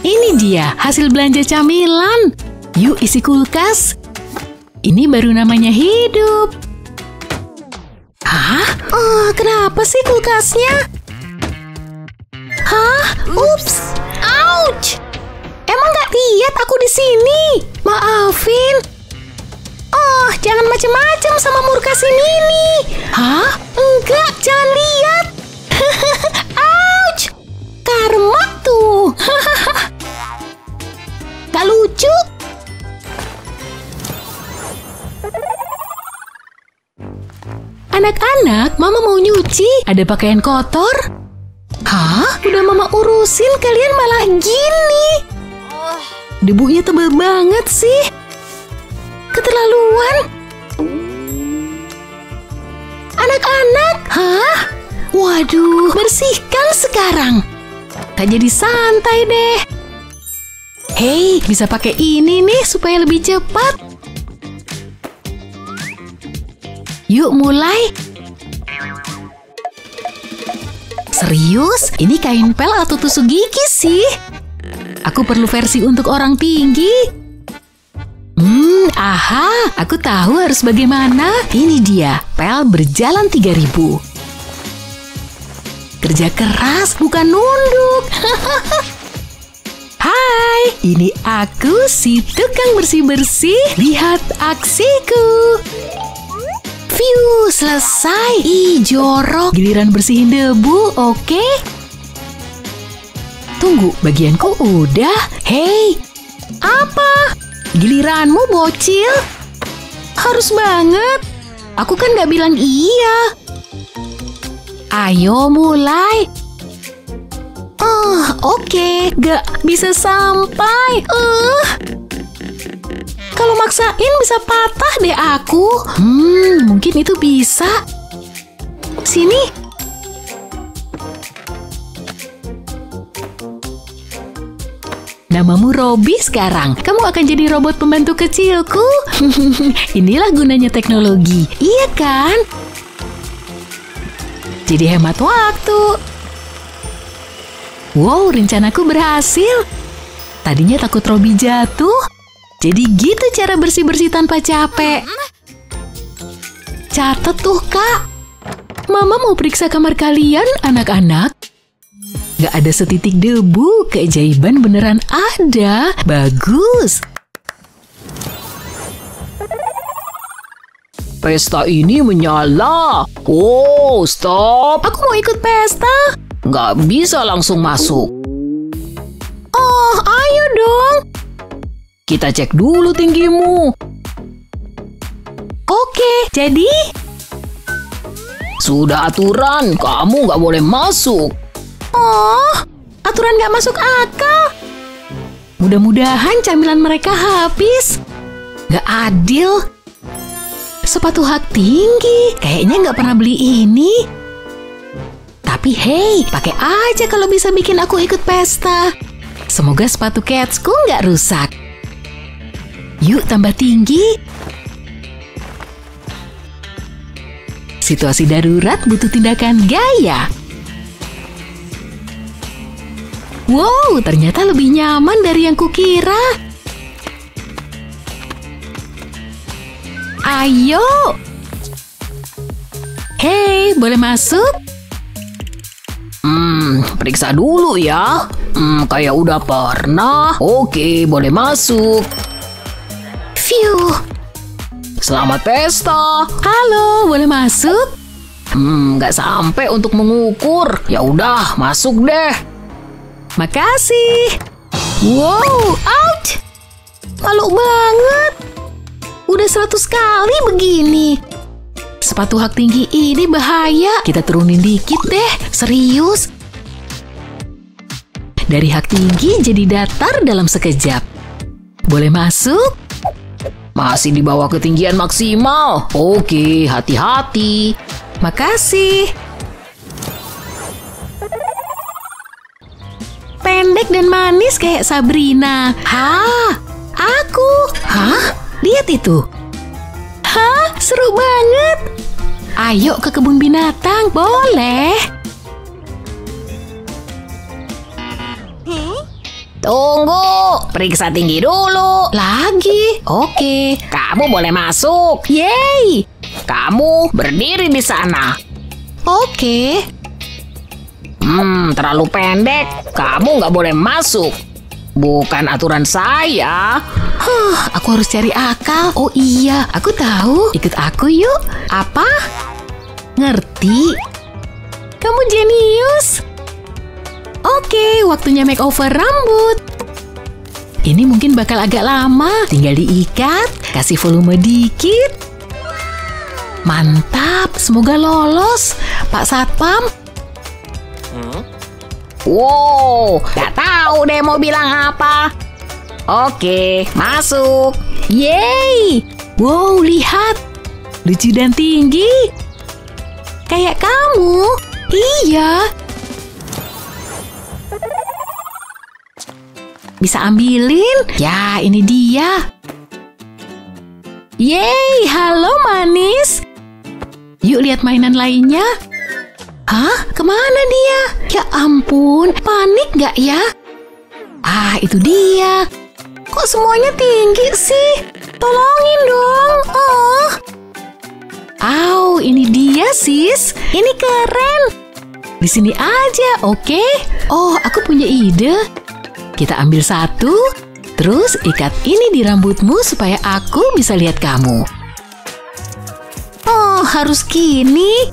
Ini dia hasil belanja camilan. Yuk isi kulkas. Ini baru namanya hidup. Hah? Oh, kenapa sih kulkasnya? Hah? Ups! Ouch! Emang nggak lihat aku di sini? Maafin. Oh, jangan macem-macem sama Murkas ini. Hah? Enggak, jangan lihat. Ouch! Karma tuh. Gak lucu. Anak-anak, Mama mau nyuci. Ada pakaian kotor? Hah? Udah Mama urusin, kalian malah gini. Debunya tebal banget sih. Keterlaluan. Anak-anak, hah? Waduh, bersihkan sekarang. Tak jadi santai deh. Hei, bisa pakai ini nih supaya lebih cepat. Yuk mulai. Serius? Ini kain pel atau tusuk gigi sih? Aku perlu versi untuk orang tinggi. Aha, aku tahu harus bagaimana. Ini dia, pel berjalan 3000. Kerja keras, bukan nunduk. Hai, ini aku si tukang bersih-bersih. Lihat aksiku. View, selesai. Ih, jorok. Giliran bersihin debu, oke? Tunggu, bagianku udah. Hei, apa? Giliranmu, bocil? Harus banget. Aku kan gak bilang iya. Ayo, mulai. Oke. Gak bisa sampai. Kalau maksain bisa patah deh aku. Mungkin itu bisa. Sini. Namamu Robby sekarang. Kamu akan jadi robot pembantu kecilku. Inilah gunanya teknologi. Iya kan? Jadi hemat waktu. Wow, rencanaku berhasil. Tadinya takut Robby jatuh. Jadi gitu cara bersih-bersih tanpa capek. Catat tuh, Kak. Mama mau periksa kamar kalian, anak-anak. Gak ada setitik debu, keajaiban beneran ada. Bagus. Pesta ini menyala. Oh, stop. Aku mau ikut pesta. Nggak bisa langsung masuk. Oh, ayo dong. Kita cek dulu tinggimu. Oke, jadi? Sudah aturan, kamu nggak boleh masuk. Oh, aturan nggak masuk akal. Mudah-mudahan camilan mereka habis. Nggak adil. Sepatu hak tinggi, kayaknya nggak pernah beli ini. Tapi hei, pakai aja kalau bisa bikin aku ikut pesta. Semoga sepatu Catsku nggak rusak. Yuk tambah tinggi. Situasi darurat butuh tindakan gaya. Wow, ternyata lebih nyaman dari yang kukira. Ayo. Hei, boleh masuk? Periksa dulu ya. Kayak udah pernah. Oke, boleh masuk. Phew. Selamat pesta. Halo, boleh masuk? Nggak sampai untuk mengukur. Ya udah, masuk deh. Makasih. Wow, ouch. Malu banget. Udah 100 kali begini. Sepatu hak tinggi ini bahaya. Kita turunin dikit deh, serius. Dari hak tinggi jadi datar dalam sekejap. Boleh masuk? Masih di bawah ketinggian maksimal. Oke, hati-hati. Makasih. Pendek dan manis kayak Sabrina. Hah? Aku? Hah? Lihat itu. Hah? Seru banget. Ayo ke kebun binatang, boleh? Tunggu, periksa tinggi dulu. Lagi? Oke. Kamu boleh masuk. Yeay. Kamu berdiri di sana. Oke. Terlalu pendek. Kamu nggak boleh masuk. Bukan aturan saya. Aku harus cari akal. Oh iya, aku tahu. Ikut aku yuk. Apa? Ngerti? Kamu jenius. Oke, waktunya makeover rambut. Ini mungkin bakal agak lama. Tinggal diikat, kasih volume dikit. Mantap, semoga lolos, Pak Satpam. Wow, nggak tahu deh mau bilang apa. Oke, masuk. Yeay! Wow, lihat. Lucu dan tinggi. Kayak kamu. Iya. Bisa ambilin? Ya, ini dia. Yeay, halo manis. Yuk lihat mainan lainnya. Hah? Kemana dia? Ya ampun, panik gak ya? Ah, itu dia. Kok semuanya tinggi sih? Tolongin dong. Oh. Au, ini dia sis. Ini keren. Di sini aja, oke? Oh, aku punya ide. Kita ambil satu, terus ikat ini di rambutmu supaya aku bisa lihat kamu. Oh, harus gini.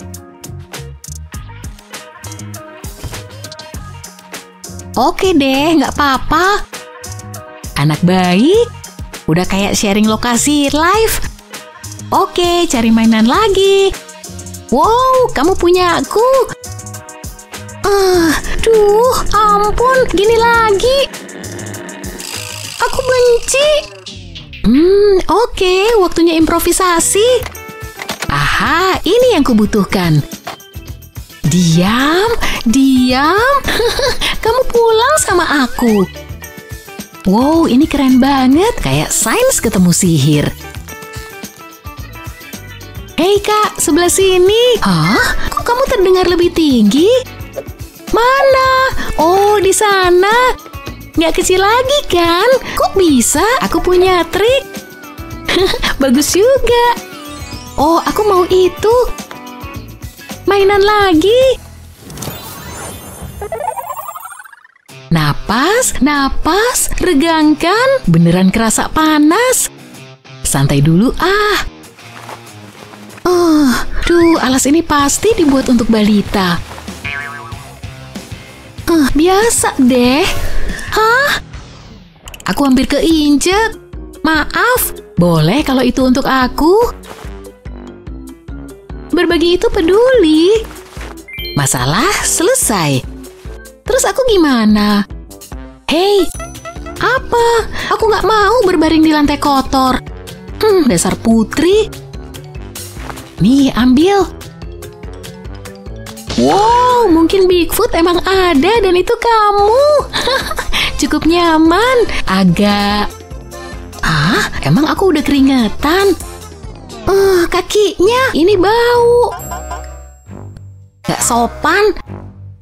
Oke deh, nggak apa-apa. Anak baik, udah kayak sharing lokasi live. Oke, cari mainan lagi. Wow, kamu punya aku. Duh, ampun, gini lagi. Aku benci. Oke, waktunya improvisasi. Aha, ini yang kubutuhkan. Diam, diam. Kamu pulang sama aku. Wow, ini keren banget. Kayak sains ketemu sihir. Hei kak, sebelah sini. Hah? Kok kamu terdengar lebih tinggi? Mana? Oh, di sana. Nggak kecil lagi kan? Kok bisa? Aku punya trik. Bagus juga. Oh, aku mau itu. Mainan lagi. Napas, napas, regangkan. Beneran kerasa panas. Santai dulu Duh, alas ini pasti dibuat untuk balita. Biasa deh. Hah? Aku hampir keinjek. Maaf, boleh kalau itu untuk aku? Berbagi itu peduli. Masalah selesai. Terus aku gimana? Hei, apa? Aku nggak mau berbaring di lantai kotor. Dasar putri. Nih, ambil. Wow, mungkin Bigfoot emang ada dan itu kamu. Cukup nyaman. Agak... emang aku udah keringetan? Kakinya, ini bau. Gak sopan.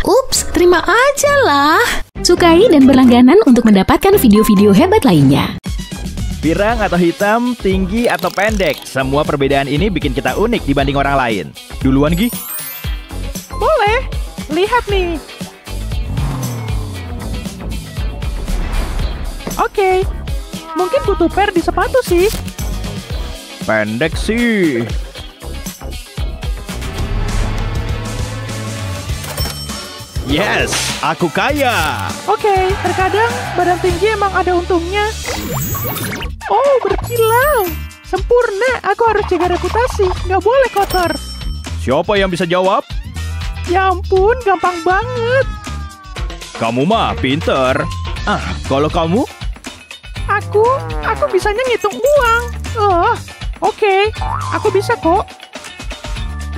Ups, terima aja lah. Sukai dan berlangganan untuk mendapatkan video-video hebat lainnya. Pirang atau hitam, tinggi atau pendek, semua perbedaan ini bikin kita unik dibanding orang lain. Duluan, Gi? Boleh, lihat nih. Oke, mungkin butuh per di sepatu sih. Pendek sih. Yes, aku kaya. Oke, terkadang badan tinggi emang ada untungnya. Oh, berkilau. Sempurna, aku harus jaga reputasi. Nggak boleh kotor. Siapa yang bisa jawab? Ya ampun, gampang banget. Kamu mah pinter. Kalau kamu? Aku bisanya ngitung uang. Oke, aku bisa kok.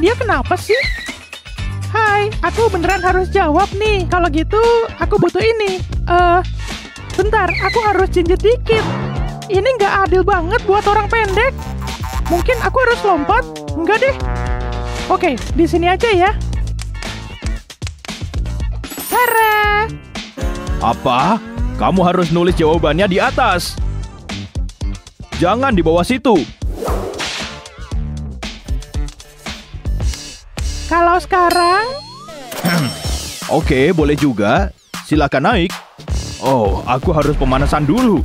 Dia kenapa sih? Hai, aku beneran harus jawab nih. Kalau gitu, aku butuh ini. Bentar, aku harus jinjit dikit. Ini nggak adil banget buat orang pendek. Mungkin aku harus lompat? Enggak deh. Oke, di sini aja ya. Tara! Apa? Kamu harus nulis jawabannya di atas. Jangan di bawah situ. Kalau sekarang, Oke, boleh juga. Silakan naik. Oh, aku harus pemanasan dulu.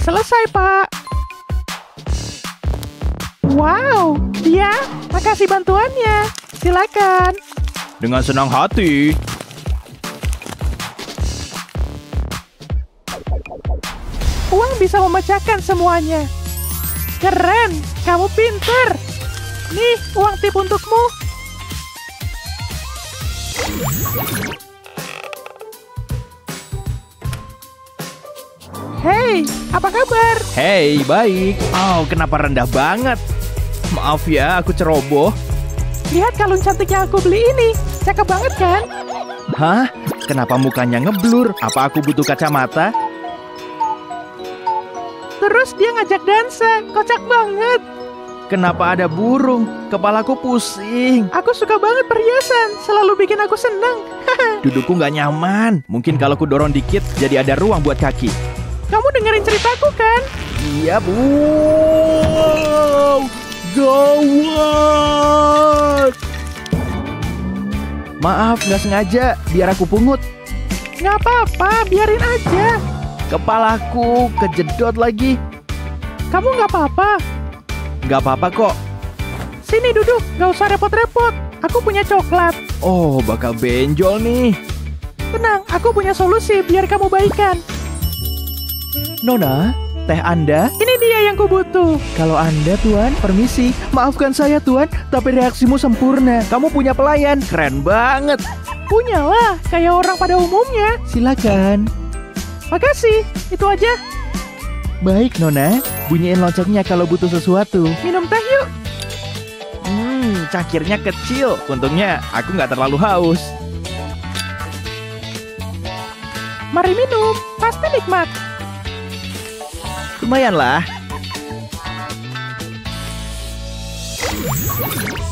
selesai, Pak. Wow, dia, makasih bantuannya. Silakan. Dengan senang hati. Uang bisa memecahkan semuanya. Keren, kamu pinter. Nih, uang tip untukmu. Hei, apa kabar? Hei, baik. Oh, kenapa rendah banget? Maaf ya, aku ceroboh. Lihat kalung cantik yang aku beli ini. Cakep banget kan? Hah? Kenapa mukanya ngeblur? Apa aku butuh kacamata? Terus dia ngajak dansa. Kocak banget. Kenapa ada burung? Kepalaku pusing. Aku suka banget perhiasan. Selalu bikin aku senang. Dudukku nggak nyaman. Mungkin kalau ku dorong dikit, jadi ada ruang buat kaki. Kamu dengerin ceritaku kan? Iya, Bu. Gawat. Maaf, nggak sengaja. Biar aku pungut. Nggak apa-apa, biarin aja. Kepalaku kejedot lagi. Kamu nggak apa-apa. Nggak apa-apa kok. Sini duduk, nggak usah repot-repot. Aku punya coklat. Oh, bakal benjol nih. Tenang, aku punya solusi biar kamu baikan. Nona, teh Anda? Ini dia yang ku butuh. Kalau Anda, Tuan, permisi. Maafkan saya, Tuan, tapi reaksimu sempurna. Kamu punya pelayan. Keren banget. Punyalah, kayak orang pada umumnya. Silakan. Makasih, itu aja. Baik, Nona. Bunyiin loncengnya kalau butuh sesuatu. Minum teh yuk. Cangkirnya kecil. Untungnya aku nggak terlalu haus. Mari minum, pasti nikmat. Lumayan lah.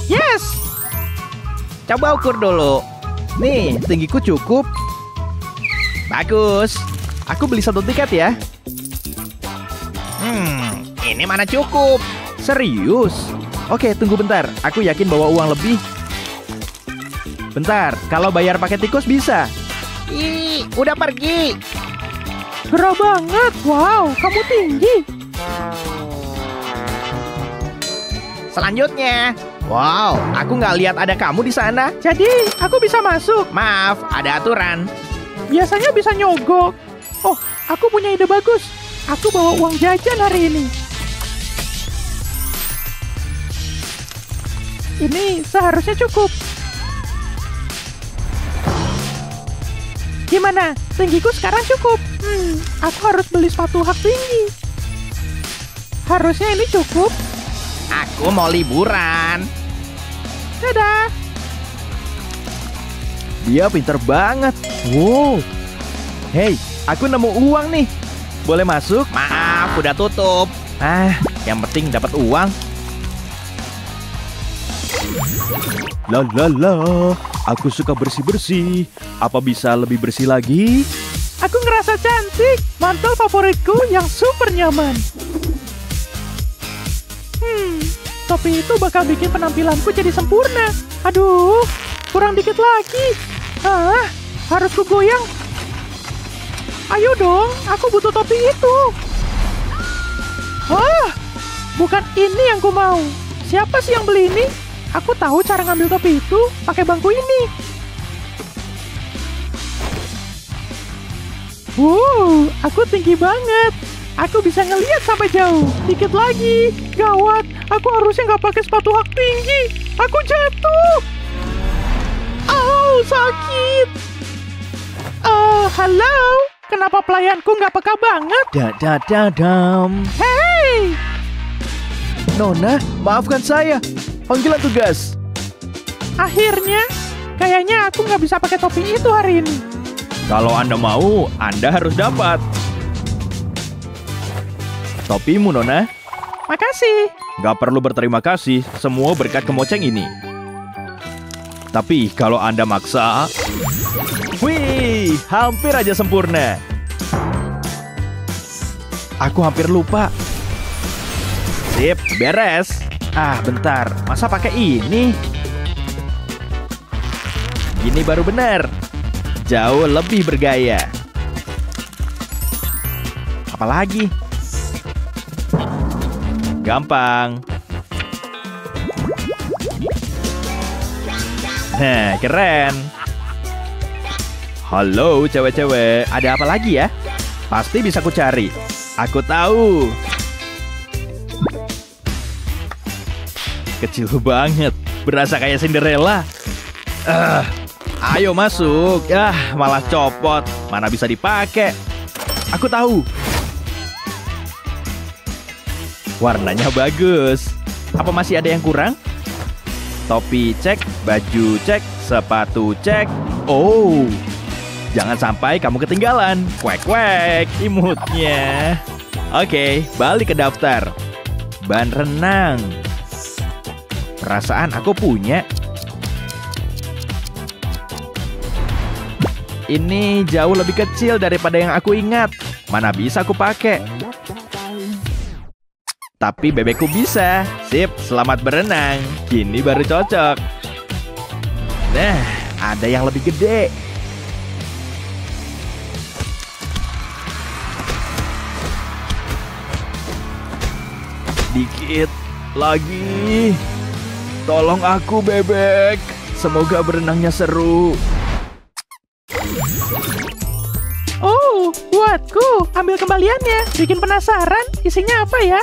Yes! Coba ukur dulu. Nih, tinggiku cukup. Bagus. Aku beli 1 tiket ya. Ini mana cukup. Serius? Oke, tunggu bentar. Aku yakin bawa uang lebih. Bentar, kalau bayar pakai tikus bisa. Ih, udah pergi. Gerah banget. Wow, kamu tinggi. Selanjutnya. Wow, aku nggak lihat ada kamu di sana. Jadi, aku bisa masuk. Maaf, ada aturan. Biasanya bisa nyogok. Oh, aku punya ide bagus. Aku bawa uang jajan hari ini. Ini seharusnya cukup. Gimana? Tinggiku sekarang cukup. Aku harus beli sepatu hak tinggi. Harusnya ini cukup. Aku mau liburan. Dadah. Dia pinter banget. Wow. Hei, aku nemu uang nih. Boleh masuk? Maaf, udah tutup. Yang penting dapat uang. La, aku suka bersih-bersih. Apa bisa lebih bersih lagi? Aku ngerasa cantik. Mantel favoritku yang super nyaman. Topi itu bakal bikin penampilanku jadi sempurna. Aduh, kurang dikit lagi. Harus ku goyang. Ayo dong, aku butuh topi itu. Bukan ini yang ku mau. Siapa sih yang beli ini? Aku tahu cara ngambil topi itu pakai bangku ini. Aku tinggi banget. Aku bisa ngelihat sampai jauh. Dikit lagi. Gawat, aku harusnya nggak pakai sepatu hak tinggi. Aku jatuh. Sakit. Halo. Kenapa pelayanku nggak peka banget? Dadadadam. Hei! Nona, maafkan saya. Panggilan tugas. Akhirnya, kayaknya aku nggak bisa pakai topi itu hari ini. Kalau Anda mau, Anda harus dapat. Topimu, Nona. Makasih. Nggak perlu berterima kasih, semua berkat kemoceng ini. Tapi kalau Anda maksa... Wih! lagi, hampir aja sempurna. Aku hampir lupa. Sip, beres. Ah, bentar. Masa pakai ini? Gini baru benar. Jauh lebih bergaya. Apalagi? Gampang. Nah, keren. Halo cewek-cewek, ada apa lagi ya? Pasti bisa ku cari. Aku tahu. Kecil banget, berasa kayak Cinderella. Ayo masuk. Malah copot. Mana bisa dipakai? Aku tahu. Warnanya bagus. Apa masih ada yang kurang? Topi cek, baju cek, sepatu cek. Oh, jangan sampai kamu ketinggalan. Kwek-kwek, imutnya. Oke, balik ke daftar. Ban renang. Perasaan aku punya. Ini jauh lebih kecil daripada yang aku ingat. Mana bisa aku pakai? Tapi bebekku bisa. Sip, selamat berenang. Gini baru cocok. Nah, ada yang lebih gede. Dikit lagi. Tolong aku, bebek. Semoga berenangnya seru. Oh, buatku. Ambil kembaliannya. Bikin penasaran, isinya apa ya?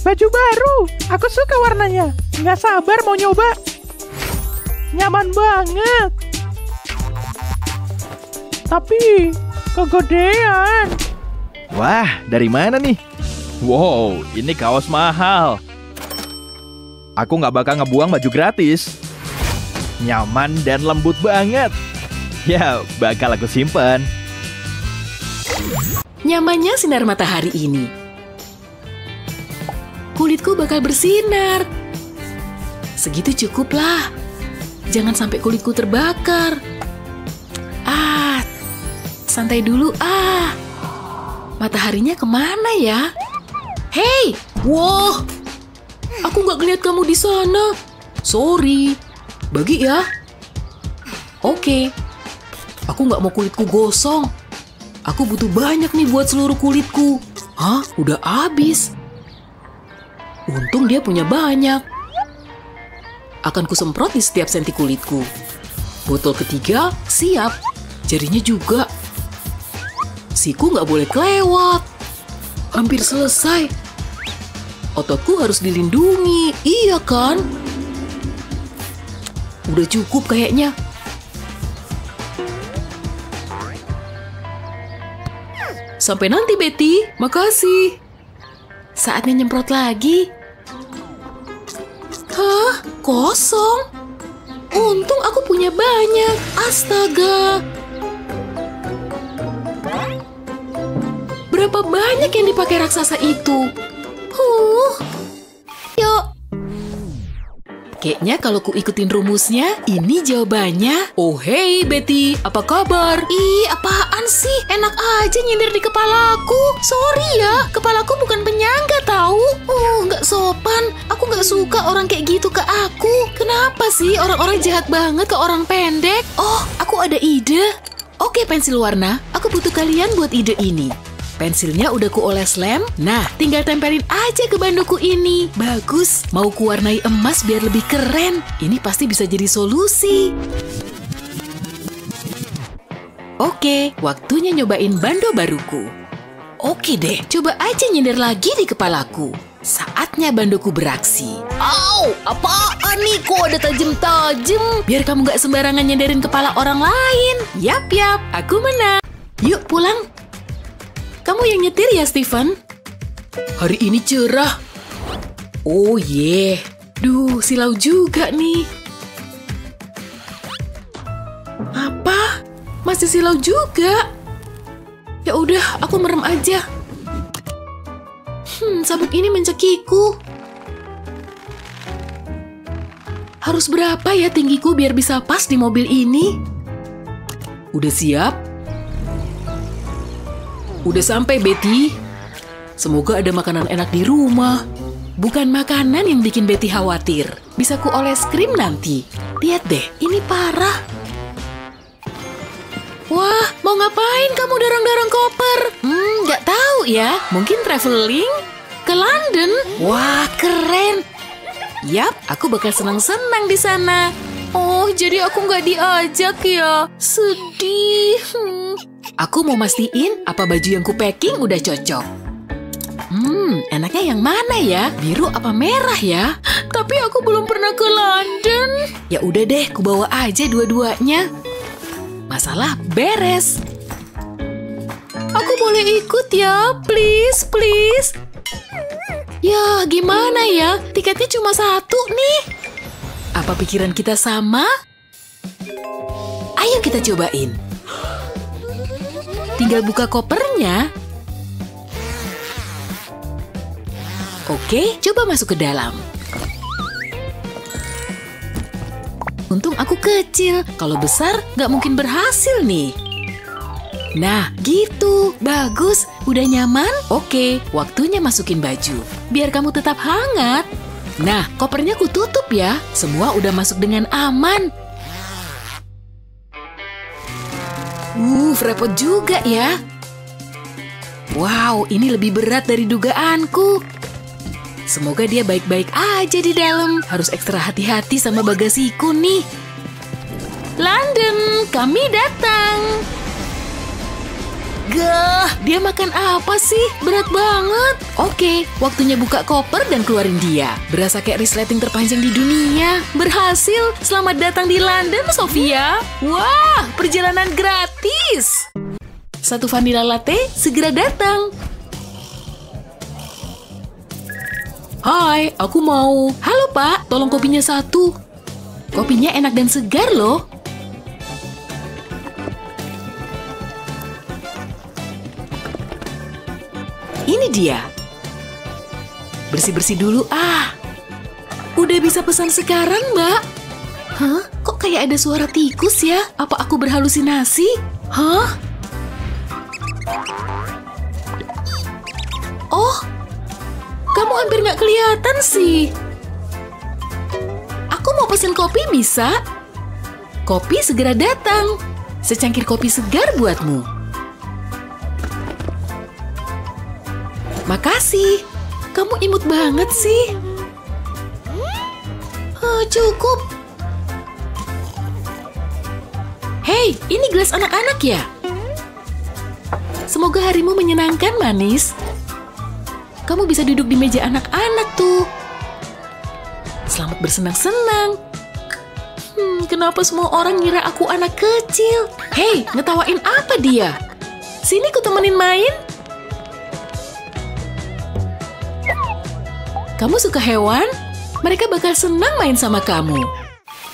Baju baru. Aku suka warnanya. Nggak sabar mau nyoba. Nyaman banget. Tapi kegedean. Wah, dari mana nih? Wow, ini kaos mahal. Aku nggak bakal ngebuang baju gratis. Nyaman dan lembut banget. Ya, bakal aku simpen. Nyamannya sinar matahari ini. Kulitku bakal bersinar. Segitu cukuplah. Jangan sampai kulitku terbakar. Santai dulu. Mataharinya kemana ya? Hei, wow. Aku nggak ngeliat kamu di sana. Sorry. Bagi ya. Oke. Aku nggak mau kulitku gosong. Aku butuh banyak nih buat seluruh kulitku. Hah? Udah habis. Untung dia punya banyak. Akan kusemprot di setiap senti kulitku. Botol ketiga, siap. Jarinya juga. Siku nggak boleh kelewat. Hampir selesai. Ototku harus dilindungi, iya kan? Udah cukup kayaknya. Sampai nanti, Betty. Makasih. Saatnya nyemprot lagi. Hah? Kosong? Untung aku punya banyak. Astaga. Berapa banyak yang dipakai raksasa itu? Yuk. Kayaknya kalau ku ikutin rumusnya, ini jawabannya. Oh hey Betty, apa kabar? Ih, apaan sih? Enak aja nyindir di kepalaku. Sorry ya, kepalaku bukan penyangga tahu. Nggak sopan. Aku nggak suka orang kayak gitu ke aku. Kenapa sih orang-orang jahat banget ke orang pendek? Oh, aku ada ide. Oke, pensil warna. Aku butuh kalian buat ide ini. Pensilnya udah kuoles lem. Nah, tinggal tempelin aja ke bandoku ini. Bagus. Mau kuwarnai emas biar lebih keren. Ini pasti bisa jadi solusi. Oke, waktunya nyobain bando baruku. Oke deh, coba aja nyindir lagi di kepalaku. Saatnya bandoku beraksi. Au, apaan nih? Kok ada tajem-tajem? Biar kamu gak sembarangan nyindirin kepala orang lain. Yap, aku menang. Yuk pulang. Kamu yang nyetir ya, Steven? Hari ini cerah. Oh yeah. Duh, silau juga nih. Apa? Masih silau juga? Ya udah, aku merem aja. Sabuk ini mencekiku. Harus berapa ya tinggiku biar bisa pas di mobil ini? Udah siap? Udah sampai, Betty. Semoga ada makanan enak di rumah. Bukan makanan yang bikin Betty khawatir. Bisa ku oles krim nanti. Lihat deh, ini parah. Wah, mau ngapain kamu dorong-dorong koper? Nggak tahu ya. Mungkin traveling ke London. Wah, keren. Yap, aku bakal senang-senang di sana. Oh, jadi aku nggak diajak ya? Sedih. Aku mau mastiin apa baju yang ku packing udah cocok. Enaknya yang mana ya? Biru apa merah ya? Tapi aku belum pernah ke London. Ya udah deh, ku bawa aja dua-duanya. Masalah beres. Aku boleh ikut ya? Please, please. Ya, gimana ya? Tiketnya cuma 1 nih. Apa pikiran kita sama? Ayo kita cobain. Tinggal buka kopernya. Oke, coba masuk ke dalam. Untung aku kecil. Kalau besar, nggak mungkin berhasil nih. Nah, gitu. Bagus. Udah nyaman? Oke, waktunya masukin baju. Biar kamu tetap hangat. Nah, kopernya ku tutup ya. Semua udah masuk dengan aman. Repot juga ya. Wow, ini lebih berat dari dugaanku. Semoga dia baik-baik aja di dalam. Harus ekstra hati-hati sama bagasiku nih. London, kami datang. Gah, dia makan apa sih? Berat banget. Oke, waktunya buka koper dan keluarin dia. Berasa kayak resleting terpanjang di dunia. Berhasil. Selamat datang di London, Sofia. Wah, perjalanan gratis. 1 vanilla latte segera datang. Hai, aku mau. Halo Pak, tolong kopinya 1. Kopinya enak dan segar loh. Ini dia. Bersih-bersih dulu Udah bisa pesan sekarang, Mbak? Hah? Kok kayak ada suara tikus ya? Apa aku berhalusinasi? Hah? Oh, kamu hampir nggak kelihatan sih. Aku mau pesen kopi bisa? Kopi segera datang. Secangkir kopi segar buatmu. Makasih. Kamu imut banget sih. Cukup. Hei, ini gelas anak-anak ya? Semoga harimu menyenangkan, manis. Kamu bisa duduk di meja anak-anak tuh. Selamat bersenang-senang. Kenapa semua orang ngira aku anak kecil? Hei, ngetawain apa dia? Sini ku temenin main. Kamu suka hewan? Mereka bakal senang main sama kamu.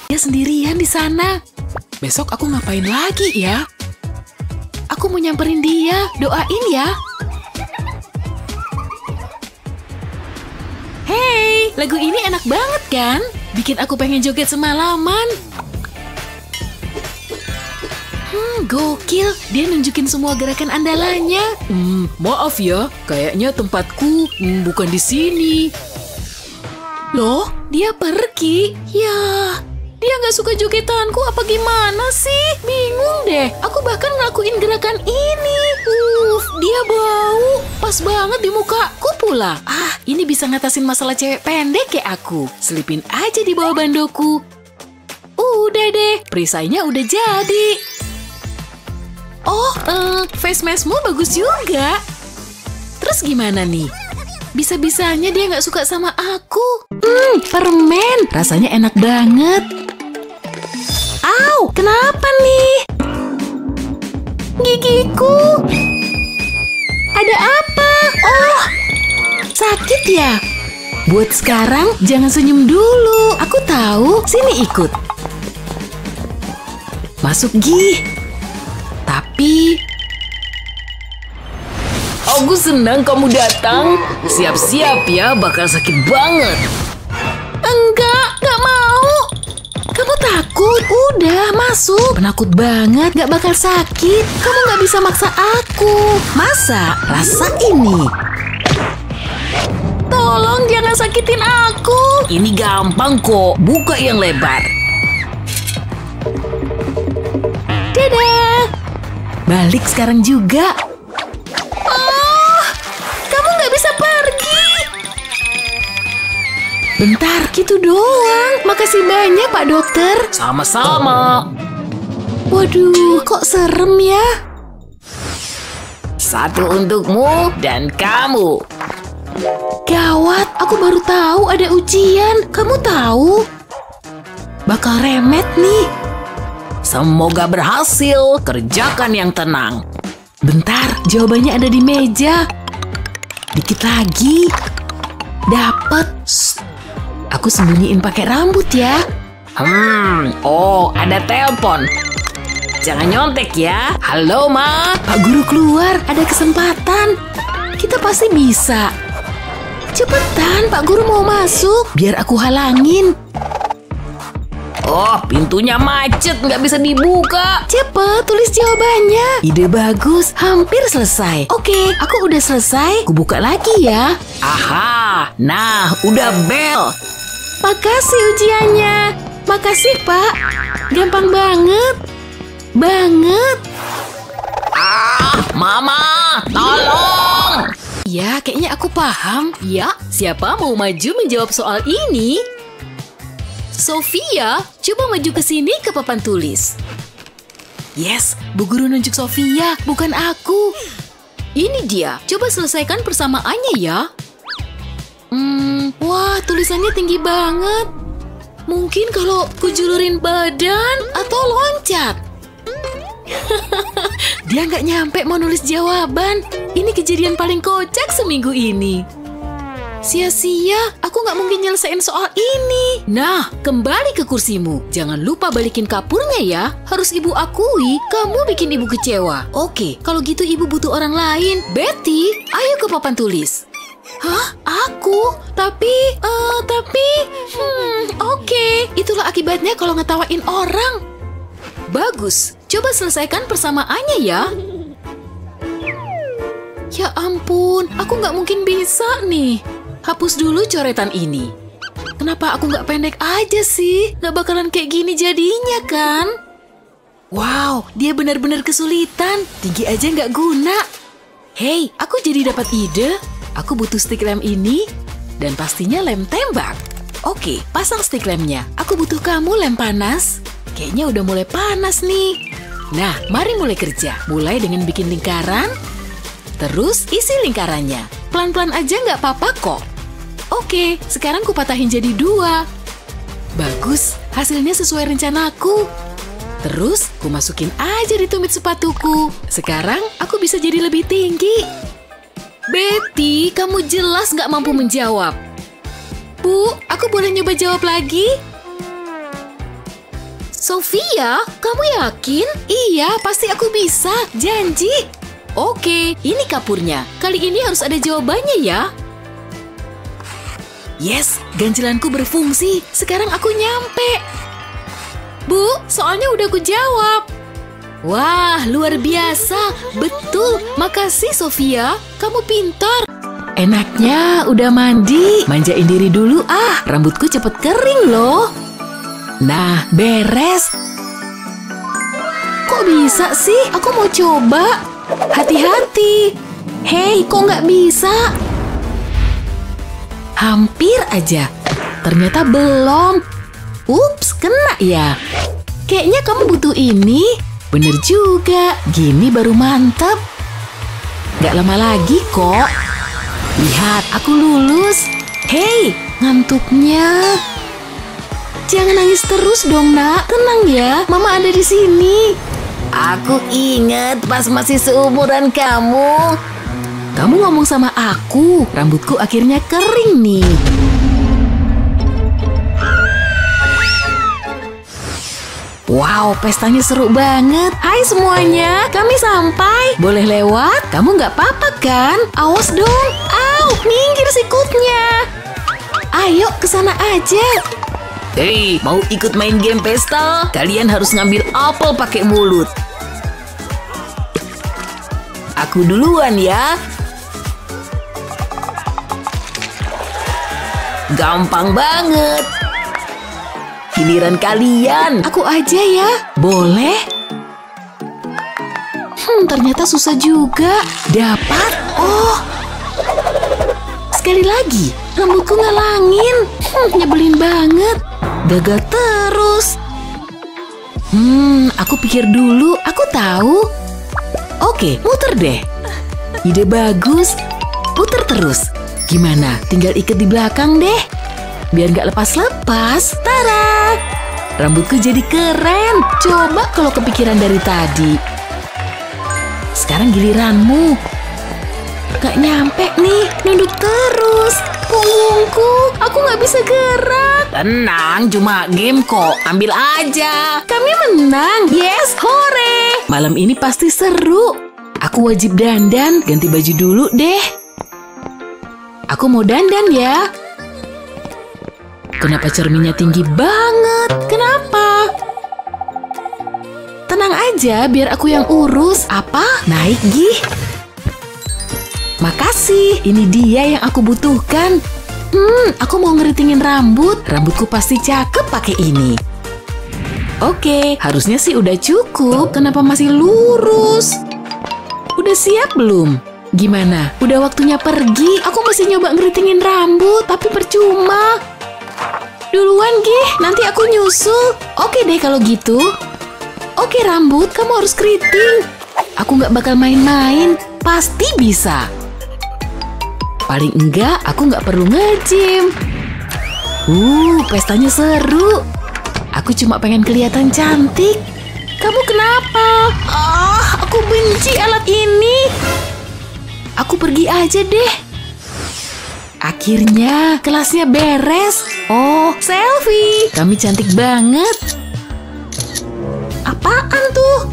Dia sendirian di sana. Besok aku ngapain lagi ya? Aku mau nyamperin dia. Doain ya. Hey, lagu ini enak banget kan? Bikin aku pengen joget semalaman. Gokil. Dia nunjukin semua gerakan andalannya. Maaf ya, kayaknya tempatku bukan di sini. Loh, dia pergi? Ya, dia nggak suka jogetanku apa gimana sih? Bingung deh, aku bahkan ngelakuin gerakan ini. Dia bau. Pas banget di mukaku pula. Ini bisa ngatasin masalah cewek pendek kayak aku. Selipin aja di bawah bandoku. Udah deh, perisainya udah jadi. Oh, face maskmu bagus juga. Terus gimana nih? Bisa-bisanya dia nggak suka sama aku. Permen. Rasanya enak banget. Au, kenapa nih? Gigiku. Ada apa? Oh, sakit ya? Buat sekarang, jangan senyum dulu. Aku tahu, sini ikut. Masuk, Gi. Tapi... Aku senang kamu datang. Siap-siap ya, bakal sakit banget. Enggak mau. Kamu takut? Udah, masuk. Penakut banget, gak bakal sakit. Kamu gak bisa maksa aku. Masa? Rasa ini. Tolong jangan sakitin aku. Ini gampang kok, buka yang lebar. Dadah. Balik sekarang juga. Oh, kamu gak bisa pergi. Bentar, gitu doang. Makasih banyak, Pak Dokter. Sama-sama. Waduh, kok serem ya? Satu untukmu dan kamu. Gawat, aku baru tahu ada ujian. Kamu tahu? Bakal remet nih. Semoga berhasil, kerjakan yang tenang. Bentar, jawabannya ada di meja. Dikit lagi. Dapet. Shh. Aku sembunyiin pakai rambut ya. Oh, ada telepon. Jangan nyontek ya. Halo, Ma. Pak Guru keluar, ada kesempatan. Kita pasti bisa. Cepetan, Pak Guru mau masuk. Biar aku halangin. Oh, pintunya macet, nggak bisa dibuka. Cepet, tulis jawabannya. Ide bagus, hampir selesai. Oke, aku udah selesai. Aku buka lagi ya. Aha, nah udah bel. Makasih ujiannya. Makasih, Pak. Gampang banget. Banget. Mama, tolong. Ya, kayaknya aku paham. Ya, siapa mau maju menjawab soal ini? Sofia, coba maju ke sini ke papan tulis. Yes, Bu Guru nunjuk Sofia, bukan aku. Ini dia, coba selesaikan persamaannya ya. Wah, tulisannya tinggi banget. Mungkin kalau kujulurin badan atau loncat. Dia nggak nyampe mau nulis jawaban. Ini kejadian paling kocak seminggu ini. Sia-sia, aku nggak mungkin nyelesain soal ini. Nah, kembali ke kursimu. Jangan lupa balikin kapurnya ya. Harus ibu akui, kamu bikin ibu kecewa. Oke, kalau gitu ibu butuh orang lain. Betty, ayo ke papan tulis. Hah? Aku? Tapi... Oke. Itulah akibatnya kalau ngetawain orang. Bagus, coba selesaikan persamaannya ya. Ya ampun, aku nggak mungkin bisa nih. Hapus dulu coretan ini. Kenapa aku nggak pendek aja sih? Nggak bakalan kayak gini jadinya kan? Wow, dia benar-benar kesulitan. Tinggi aja nggak guna. Hei, aku jadi dapat ide. Aku butuh stick lem ini dan pastinya lem tembak. Oke, pasang stick lemnya. Aku butuh kamu lem panas. Kayaknya udah mulai panas nih. Nah, mari mulai kerja. Mulai dengan bikin lingkaran. Terus isi lingkarannya. Pelan-pelan aja nggak apa-apa kok. Oke, sekarang kupatahin jadi 2. Bagus, hasilnya sesuai rencanaku. Terus, kumasukin aja di tumit sepatuku. Sekarang, aku bisa jadi lebih tinggi. Betty, kamu jelas nggak mampu menjawab. Bu, aku boleh nyoba jawab lagi? Sofia, kamu yakin? Iya, pasti aku bisa. Janji. Oke, ini kapurnya. Kali ini harus ada jawabannya ya. Yes, ganjilanku berfungsi. Sekarang aku nyampe. Bu, soalnya udah aku jawab. Wah, luar biasa. Betul, makasih Sofia. Kamu pintar. Enaknya udah mandi. Manjain diri dulu ah. Rambutku cepet kering loh. Nah, beres. Kok bisa sih? Aku mau coba. Hati-hati. Hei, kok nggak bisa? Hampir aja. Ternyata belum. Ups, kena ya. Kayaknya kamu butuh ini. Bener juga. Gini baru mantep. Gak lama lagi kok. Lihat, aku lulus. Hei, ngantuknya. Jangan nangis terus dong, Nak. Tenang ya, Mama ada di sini. Aku inget pas masih seumuran kamu. Kamu ngomong sama aku, rambutku akhirnya kering nih. Wow, pestanya seru banget. Hai semuanya, kami sampai. Boleh lewat? Kamu nggak apa-apa kan? Awas dong. Au, minggir sikutnya. Ayo, kesana aja. Hei, mau ikut main game pesta? Kalian harus ngambil apel pakai mulut. Aku duluan ya. Gampang banget. Giliran kalian. Aku aja ya, boleh? Ternyata susah juga. Dapat. Oh, sekali lagi. Rambutku ngalangin. Nyebelin banget. Gagal terus. Aku pikir dulu. Aku tahu. Oke, muter deh. Ide bagus. Puter terus. Gimana? Tinggal ikat di belakang deh. Biar nggak lepas-lepas. Tara! Rambutku jadi keren. Coba kalau kepikiran dari tadi. Sekarang giliranmu. Gak nyampe nih. Nunduk terus. Punggungku. Aku nggak bisa gerak. Tenang, cuma game kok. Ambil aja. Kami menang. Yes, hore. Malam ini pasti seru. Aku wajib dandan. Ganti baju dulu deh. Aku mau dandan ya. Kenapa cerminnya tinggi banget? Kenapa? Tenang aja, biar aku yang urus. Apa? Naik, Gih. Makasih, ini dia yang aku butuhkan. Aku mau ngeritingin rambut. Rambutku pasti cakep pakai ini. Oke, harusnya sih udah cukup. Kenapa masih lurus? Udah siap belum? Gimana? Udah waktunya pergi. Aku masih nyoba ngeritingin rambut, tapi percuma. Duluan, Gih. Nanti aku nyusul. Oke deh kalau gitu. Oke, rambut. Kamu harus keriting. Aku nggak bakal main-main. Pasti bisa. Paling enggak, aku nggak perlu nge-gym. Pestanya seru. Aku cuma pengen kelihatan cantik. Kamu kenapa? Aku benci alat ini. Aku pergi aja deh. Akhirnya kelasnya beres. Oh, selfie. Kami cantik banget. Apaan tuh?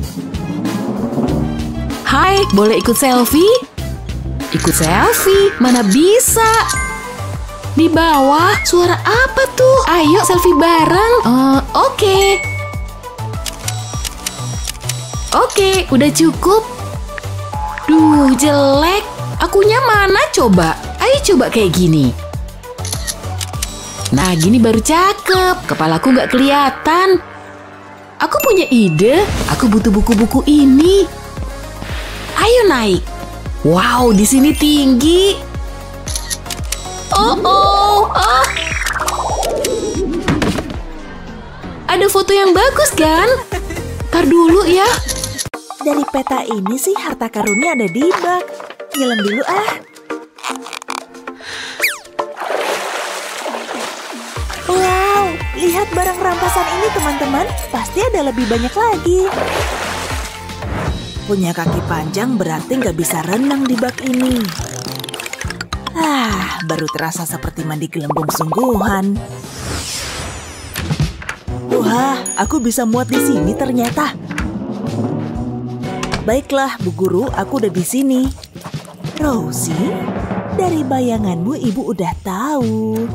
Hai, boleh ikut selfie? Ikut selfie? Mana bisa? Di bawah, suara apa tuh? Ayo selfie bareng. Oke. Oke, udah cukup. Duh, jelek. Akunya mana coba? Ayo coba kayak gini. Nah, gini baru cakep. Kepalaku nggak kelihatan. Aku punya ide. Aku butuh buku-buku ini. Ayo naik. Wow, di sini tinggi. Ada foto yang bagus kan? Tar dulu ya. Dari peta ini sih harta karunnya ada di bak. Nyelam dulu ah. Wow, lihat barang rampasan ini teman-teman. Pasti ada lebih banyak lagi. Punya kaki panjang berarti nggak bisa renang di bak ini. Baru terasa seperti mandi gelembung sungguhan. Wah, aku bisa muat di sini ternyata. Baiklah, Bu Guru, aku udah di sini. Rosie, dari bayanganmu ibu udah tahu.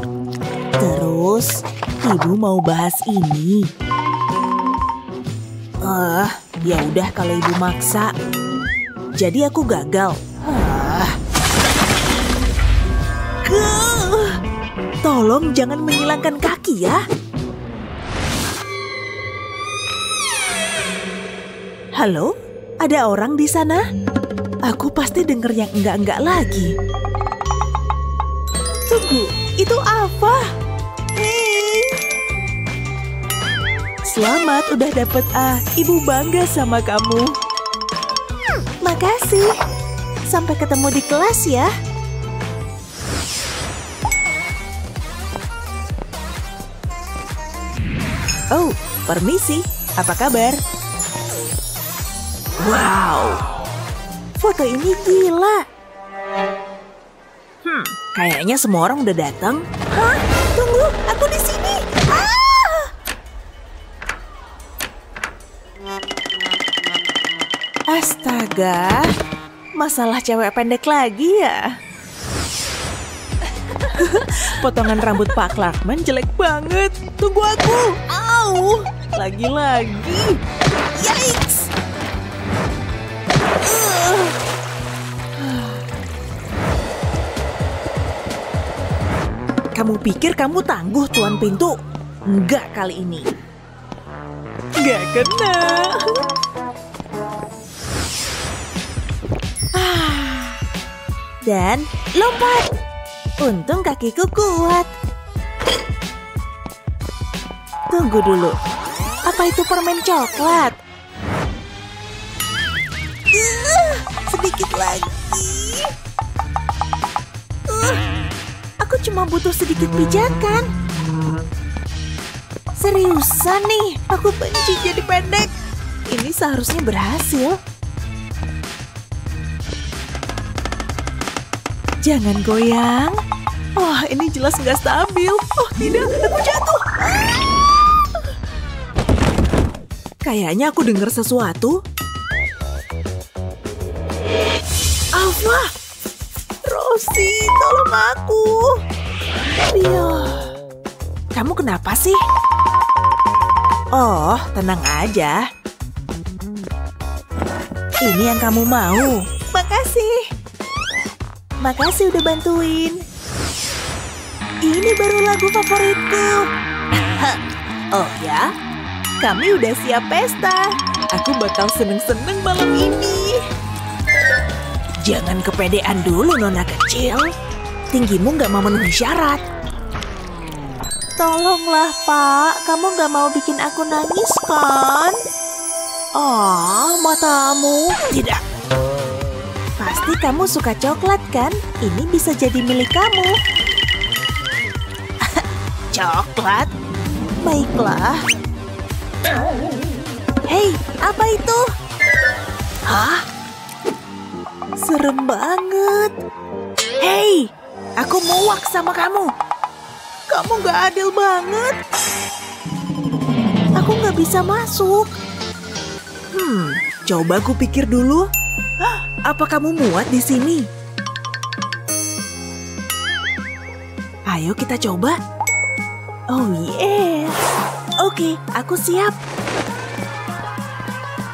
Terus, ibu mau bahas ini. Ya udah kalau ibu maksa. Jadi aku gagal. Tolong jangan menghilangkan kaki ya. Halo? Ada orang di sana? Aku pasti denger yang enggak-enggak lagi. Tunggu, itu apa? Selamat udah dapet A. Ibu bangga sama kamu. Makasih. Sampai ketemu di kelas ya. Oh, permisi. Apa kabar? Wow, foto ini gila. Kayaknya semua orang udah datang. Hah? Tunggu, aku di sini. Astaga, masalah cewek pendek lagi ya. Potongan rambut Pak Clarkman jelek banget. Tunggu aku. Au! Lagi-lagi. Yikes! Kamu pikir kamu tangguh, Tuan Pintu? Enggak kali ini. Enggak kena. Dan lompat. Untung kakiku kuat. Tunggu dulu. Apa itu permen coklat? Sedikit lagi. Aku cuma butuh sedikit pijakan. Seriusan nih, aku benci jadi pendek. Ini seharusnya berhasil. Jangan goyang. Oh, ini jelas nggak stabil. Oh tidak, aku jatuh. Kayaknya aku dengar sesuatu. Alva, Rosie, tolong aku. Rio, kamu kenapa sih? Oh, tenang aja. Ini yang kamu mau. Makasih. Makasih udah bantuin. Ini baru lagu favoritku. Oh ya? Kami udah siap pesta. Aku bakal seneng-seneng malam ini. Jangan kepedean dulu, Nona kecil. Tinggimu nggak memenuhi syarat. Tolonglah, Pak. Kamu nggak mau bikin aku nangis, kan? Oh, matamu. Tidak. Pasti kamu suka coklat, kan? Ini bisa jadi milik kamu. Coklat? Baiklah. Hei, apa itu? Hah? Serem banget. Hei, aku muak sama kamu. Kamu gak adil banget. Aku gak bisa masuk. Coba aku pikir dulu. Apa kamu muat di sini? Ayo kita coba. Oh yeah. Oke, aku siap.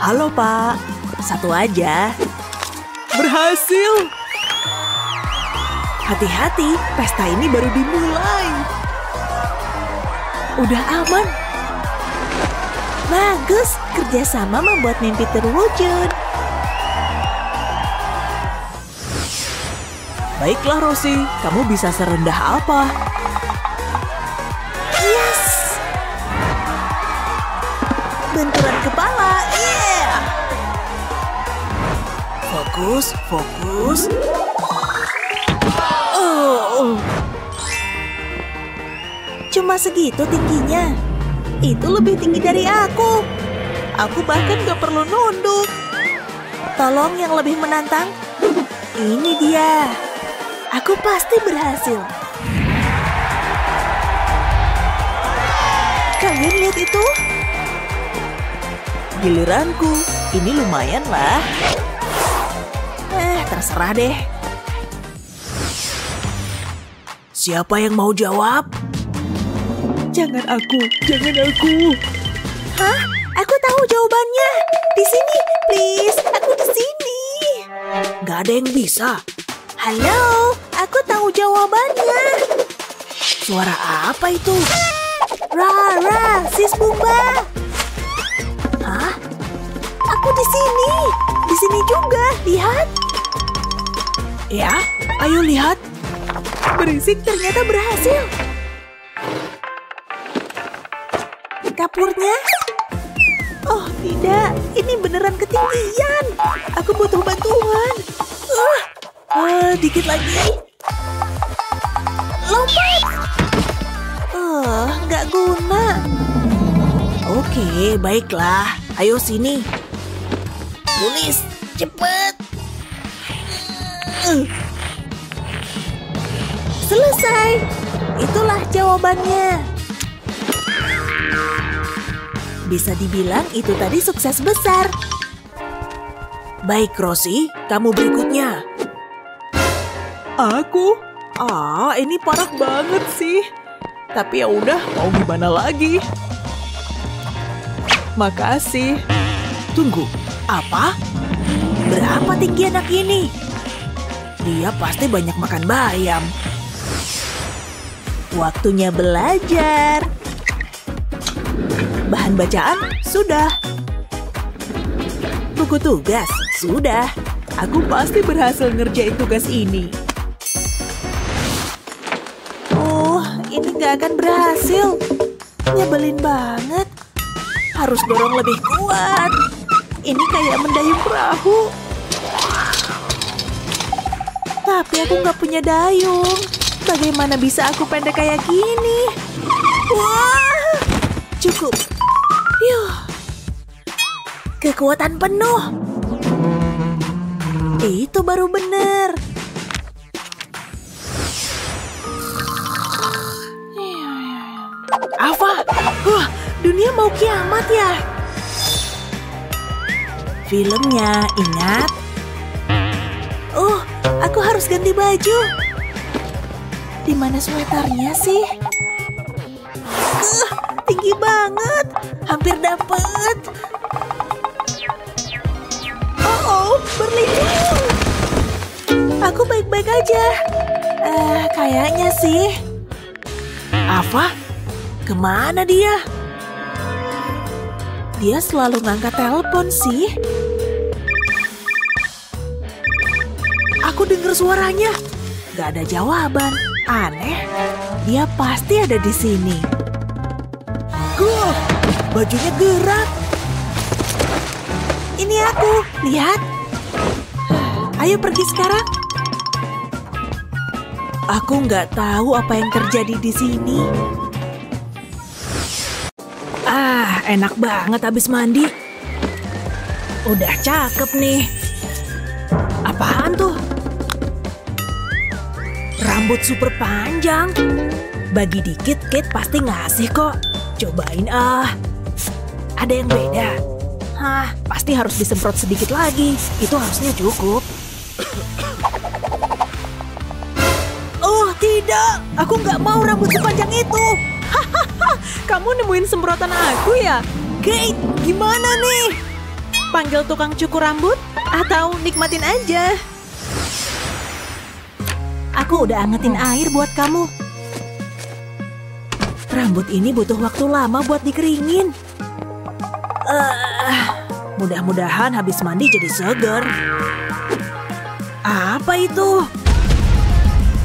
Halo Pak, satu aja. Berhasil. Hati-hati, pesta ini baru dimulai. Udah aman. Bagus, kerjasama membuat mimpi terwujud. Baiklah Rosie, kamu bisa serendah apa? Yes! Benturan kepala, yeah! Fokus, fokus. Oh. Cuma segitu tingginya. Itu lebih tinggi dari aku. Aku bahkan gak perlu nunduk. Tolong yang lebih menantang. Ini dia. Aku pasti berhasil. Kalian lihat itu? Giliranku. Ini lumayan lah. Terserah deh. Siapa yang mau jawab? Jangan aku, jangan aku. Hah? Aku tahu jawabannya. Di sini, please. Aku di sini. Gak ada yang bisa. Halo, aku tahu jawabannya. Suara apa itu? Rara, sis Bumba. Hah? Aku di sini. Di sini juga, lihat. Ya, ayo lihat. Berisik ternyata berhasil. Kapurnya? Oh tidak, ini beneran ketinggian. Aku butuh bantuan. Dikit lagi. Lompat. Nggak guna. Oke, baiklah. Ayo sini. Tulis, cepet. Selesai. Itulah jawabannya. Bisa dibilang itu tadi sukses besar. Baik, Rosie, kamu berikutnya. Aku? Ini parah banget sih. Tapi ya udah, mau gimana lagi? Makasih. Tunggu, apa? Berapa tinggi anak ini? Dia pasti banyak makan bayam. Waktunya belajar. Bahan bacaan sudah. Buku tugas sudah. Aku pasti berhasil ngerjain tugas ini. Ini gak akan berhasil. Nyebelin banget. Harus dorong lebih kuat. Ini kayak mendayung perahu. Tapi aku gak punya dayung. Bagaimana bisa aku pendek kayak gini? Wah, cukup. Yuh. Kekuatan penuh. Itu baru bener. Alfa, dunia mau kiamat ya? Filmnya, ingat? Aku harus ganti baju. Di mana sweaternya sih? Tinggi banget. Hampir dapet. Berlindung. Aku baik-baik aja. Kayaknya sih. Alfa, kemana dia? Dia selalu ngangkat telepon sih. Aku dengar suaranya. Gak ada jawaban. Aneh. Dia pasti ada di sini. Bajunya gerak. Ini aku. Lihat. Ayo pergi sekarang. Aku nggak tahu apa yang terjadi di sini. Enak banget habis mandi. Udah cakep nih. Apaan tuh? Rambut super panjang. Bagi dikit, Kate pasti ngasih kok. Cobain Ada yang beda. Pasti harus disemprot sedikit lagi. Itu harusnya cukup. Tidak, aku nggak mau rambut sepanjang itu. Kamu nemuin semprotan aku ya? Kate, gimana nih? Panggil tukang cukur rambut atau nikmatin aja? Aku udah angetin air buat kamu. Rambut ini butuh waktu lama buat dikeringin. Mudah-mudahan habis mandi jadi segar. Apa itu?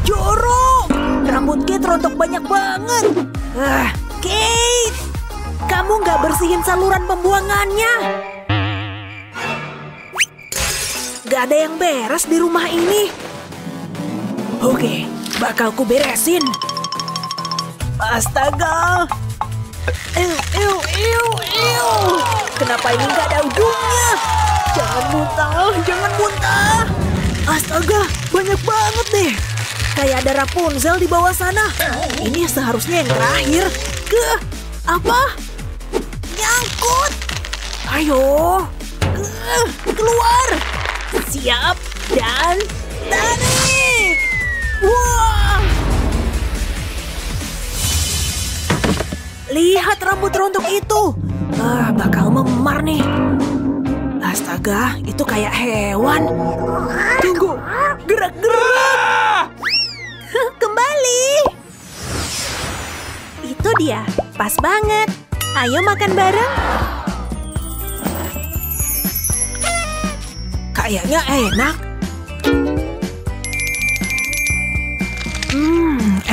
Jorok! Rambut Kate rontok banyak banget. Kate! Kamu nggak bersihin saluran pembuangannya. Gak ada yang beres di rumah ini. Oke, bakal ku beresin. Astaga! Kenapa ini nggak ada ujungnya? Jangan muntah. Astaga, banyak banget deh. Kayak ada Rapunzel di bawah sana. Ini seharusnya yang terakhir. Apa? Nyangkut. Ayo. Keluar. Siap. Dan tarik. Wah. Lihat rambut rontok itu. Bakal memar nih. Astaga, itu kayak hewan. Tunggu. Gerak. Kembali. Itu dia, pas banget. Ayo makan bareng. Kayaknya enak.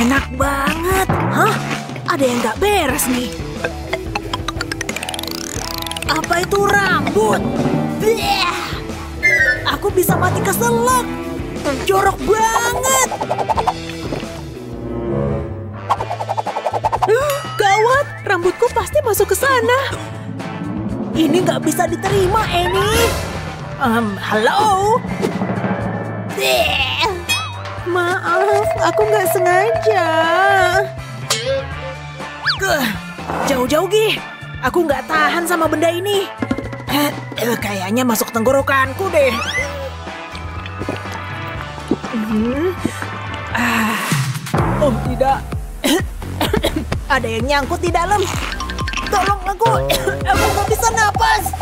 Enak banget. Ada yang gak beres nih. Apa itu rambut? Bleh. Aku bisa mati keselak. Jorok banget. Gawat, rambutku pasti masuk ke sana. Ini nggak bisa diterima, Annie. Halo? Maaf, aku nggak sengaja. Jauh-jauh, Gi. Aku nggak tahan sama benda ini. Kayaknya masuk tenggorokanku deh. Oh tidak. Ada yang nyangkut di dalam. Tolong aku. Aku nggak bisa napas.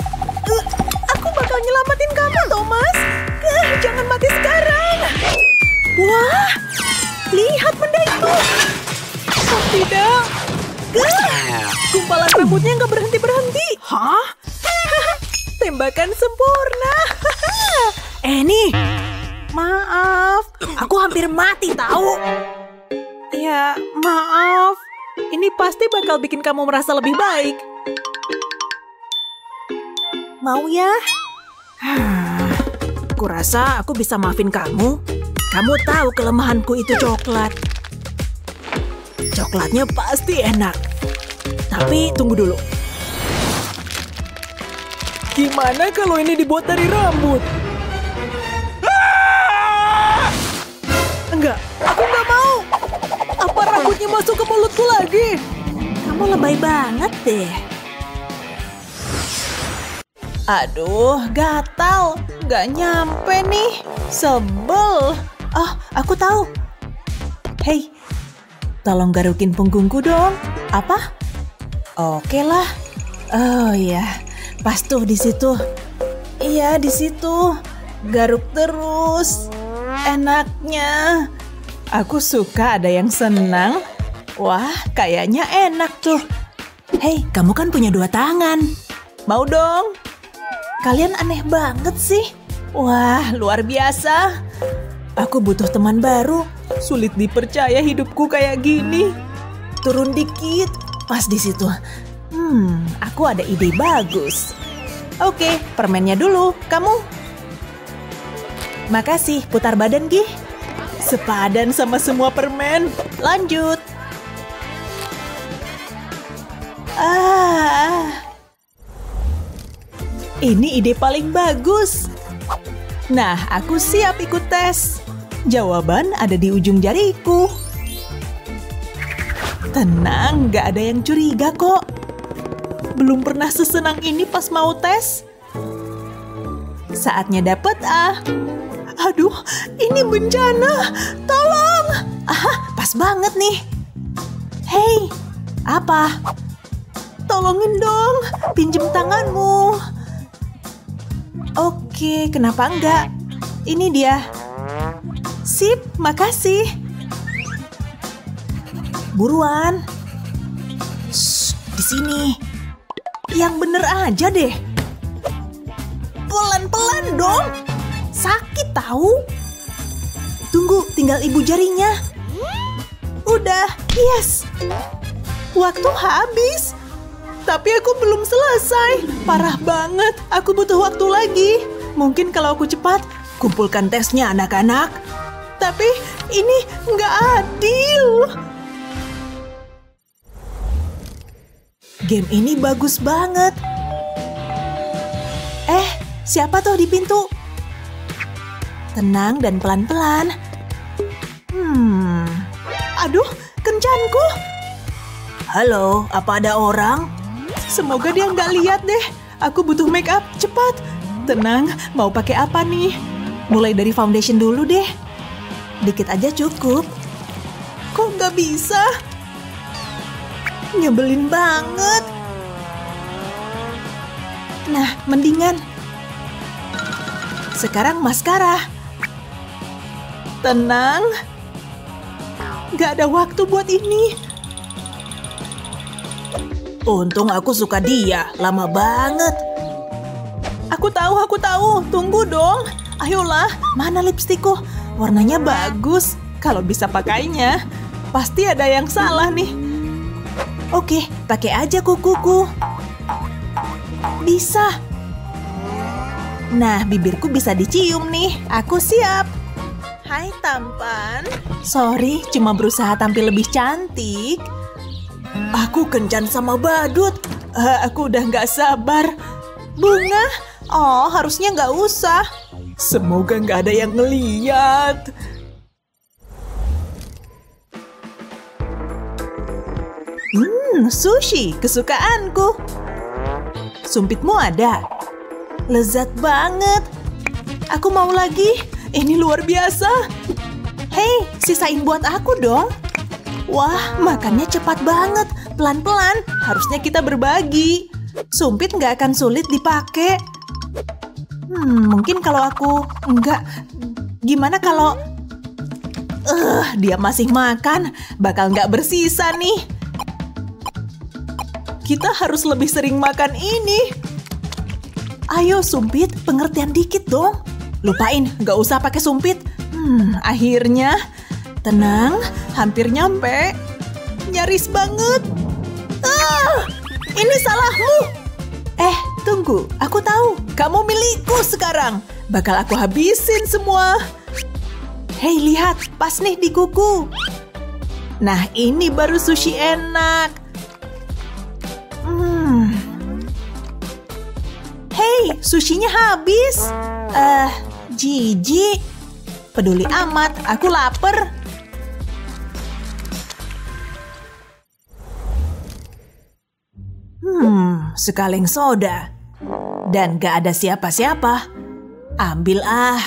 Aku bakal nyelamatin kamu, Thomas. Jangan mati sekarang. Wah, lihat benda itu. Oh tidak. Gumpalan rambutnya nggak berhenti-berhenti. Hah? Tembakan sempurna. Nih. Maaf, aku hampir mati tahu. Ya, maaf. Ini pasti bakal bikin kamu merasa lebih baik. Mau ya? Kurasa aku bisa maafin kamu. Kamu tahu kelemahanku itu coklat. Coklatnya pasti enak. Tapi tunggu dulu. Gimana kalau ini dibuat dari rambut? Enggak, aku nggak mau. Apa rambutnya masuk ke mulutku lagi? Kamu lebay banget deh. Aduh, gatal. Nggak nyampe nih. Sebel. Oh, aku tahu. Hei, tolong garukin punggungku dong. Apa? Oke lah. Oh iya, pas tuh di situ. Iya, di situ. Garuk terus. Enaknya. Aku suka ada yang senang. Wah, kayaknya enak tuh. Hei, kamu kan punya 2 tangan. Mau dong? Kalian aneh banget sih. Wah, luar biasa. Aku butuh teman baru. Sulit dipercaya hidupku kayak gini. Turun dikit. Pas di situ. Aku ada ide bagus. Oke, permennya dulu. Kamu? Makasih, putar badan, Gih. Sepadan sama semua permen. Lanjut. Ini ide paling bagus. Nah, aku siap ikut tes. Jawaban ada di ujung jariku. Tenang, gak ada yang curiga kok. Belum pernah sesenang ini pas mau tes. Saatnya dapet A. Aduh, ini bencana. Tolong. Pas banget nih. Hei, apa? Tolongin dong, pinjem tanganmu. Oke, kenapa enggak? Ini dia. Sip, makasih. Buruan. Shh, di sini. Yang bener aja deh. Pelan-pelan dong. Sakit tahu. Tunggu, tinggal ibu jarinya. Udah, yes. Waktu habis. Tapi aku belum selesai. Parah banget, aku butuh waktu lagi. Mungkin kalau aku cepat, kumpulkan tesnya anak-anak. Tapi ini nggak adil. Game ini bagus banget. Siapa tuh di pintu? Tenang dan pelan-pelan. Aduh, kencanku. Halo, apa ada orang? Semoga dia nggak lihat deh. Aku butuh make up, cepat. Tenang, mau pakai apa nih? Mulai dari foundation dulu deh. Dikit aja cukup. Kok nggak bisa? Nyebelin banget. Nah, mendingan. Sekarang maskara. Tenang. Gak ada waktu buat ini. Untung aku suka dia. Lama banget. Aku tahu. Tunggu dong. Ayolah, mana lipstikku? Warnanya bagus. Kalau bisa pakainya. Pasti ada yang salah nih. Oke, pakai aja kukuku. Bisa. Nah, bibirku bisa dicium nih. Aku siap. Hai tampan. Sorry, cuma berusaha tampil lebih cantik. Aku kencan sama badut. Aku udah gak sabar. Bunga? Oh, harusnya gak usah. Semoga gak ada yang ngeliat. Sushi, kesukaanku. Sumpitmu ada? Lezat banget. Aku mau lagi. Ini luar biasa. Hei, sisain buat aku dong. Wah, makannya cepat banget. Pelan-pelan, harusnya kita berbagi. Sumpit nggak akan sulit dipakai. Mungkin kalau aku... Enggak. Gimana kalau... dia masih makan. Bakal nggak bersisa nih. Kita harus lebih sering makan ini. Ayo, Sumpit, pengertian dikit dong. Lupain, nggak usah pakai sumpit. Akhirnya... Tenang, hampir nyampe. Nyaris banget. Ini salahmu. Tunggu, aku tahu. Kamu milikku sekarang. Bakal aku habisin semua. Hei, lihat, pas nih di kuku. Nah, ini baru sushi enak. Hei, sushinya habis. Jijik. Peduli amat, aku lapar. Sekaleng soda. Dan gak ada siapa-siapa. Ambil ah.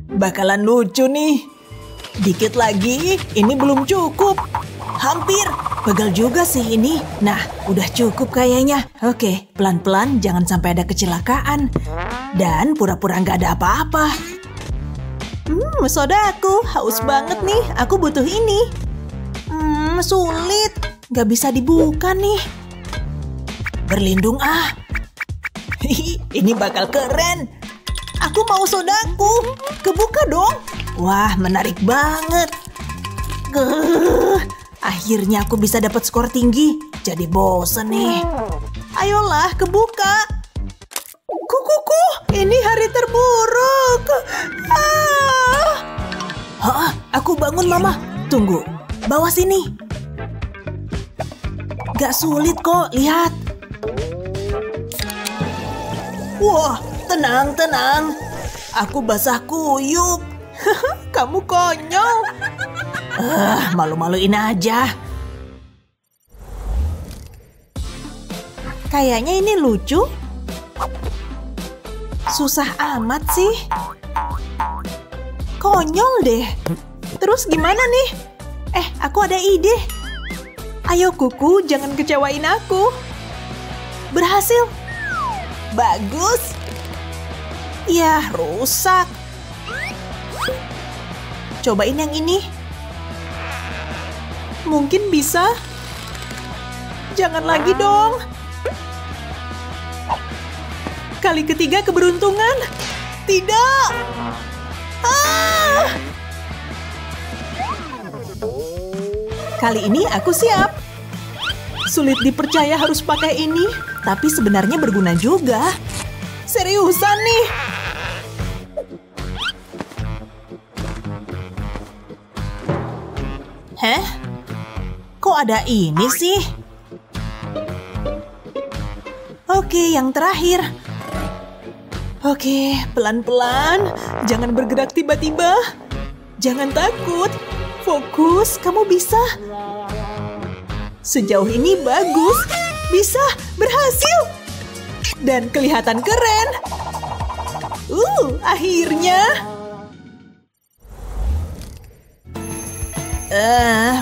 Bakalan lucu nih. Dikit lagi, ini belum cukup. Hampir. Pegal juga sih ini. Nah, udah cukup kayaknya. Oke, pelan-pelan jangan sampai ada kecelakaan. Dan pura-pura gak ada apa-apa. Sodaku, haus banget nih. Aku butuh ini. Sulit. Gak bisa dibuka nih. Berlindung ah. Ini bakal keren. Aku mau sodaku. Kebuka dong. Wah, menarik banget. Akhirnya aku bisa dapat skor tinggi. Jadi bosen nih. Ayolah, kebuka. Kukuku, ini hari terburuk. Aku bangun, Mama. Tunggu, bawa sini. Gak sulit kok, lihat. Wah, tenang. Aku basah kuyup. Kamu konyol. Malu-maluin aja. Kayaknya ini lucu. Susah amat sih. Konyol deh. Terus gimana nih? Aku ada ide. Ayo Kuku, jangan kecewain aku. Berhasil. Bagus. Ya, rusak. Cobain yang ini. Mungkin bisa. Jangan lagi dong. Kali ketiga keberuntungan. Tidak. Kali ini aku siap. Sulit dipercaya harus pakai ini, tapi sebenarnya berguna juga. Seriusan nih. Kok ada ini sih? Oke, yang terakhir. Oke, pelan-pelan. Jangan bergerak tiba-tiba. Jangan takut. Fokus, kamu bisa. Sejauh ini bagus. Bisa, berhasil. Dan kelihatan keren. Akhirnya.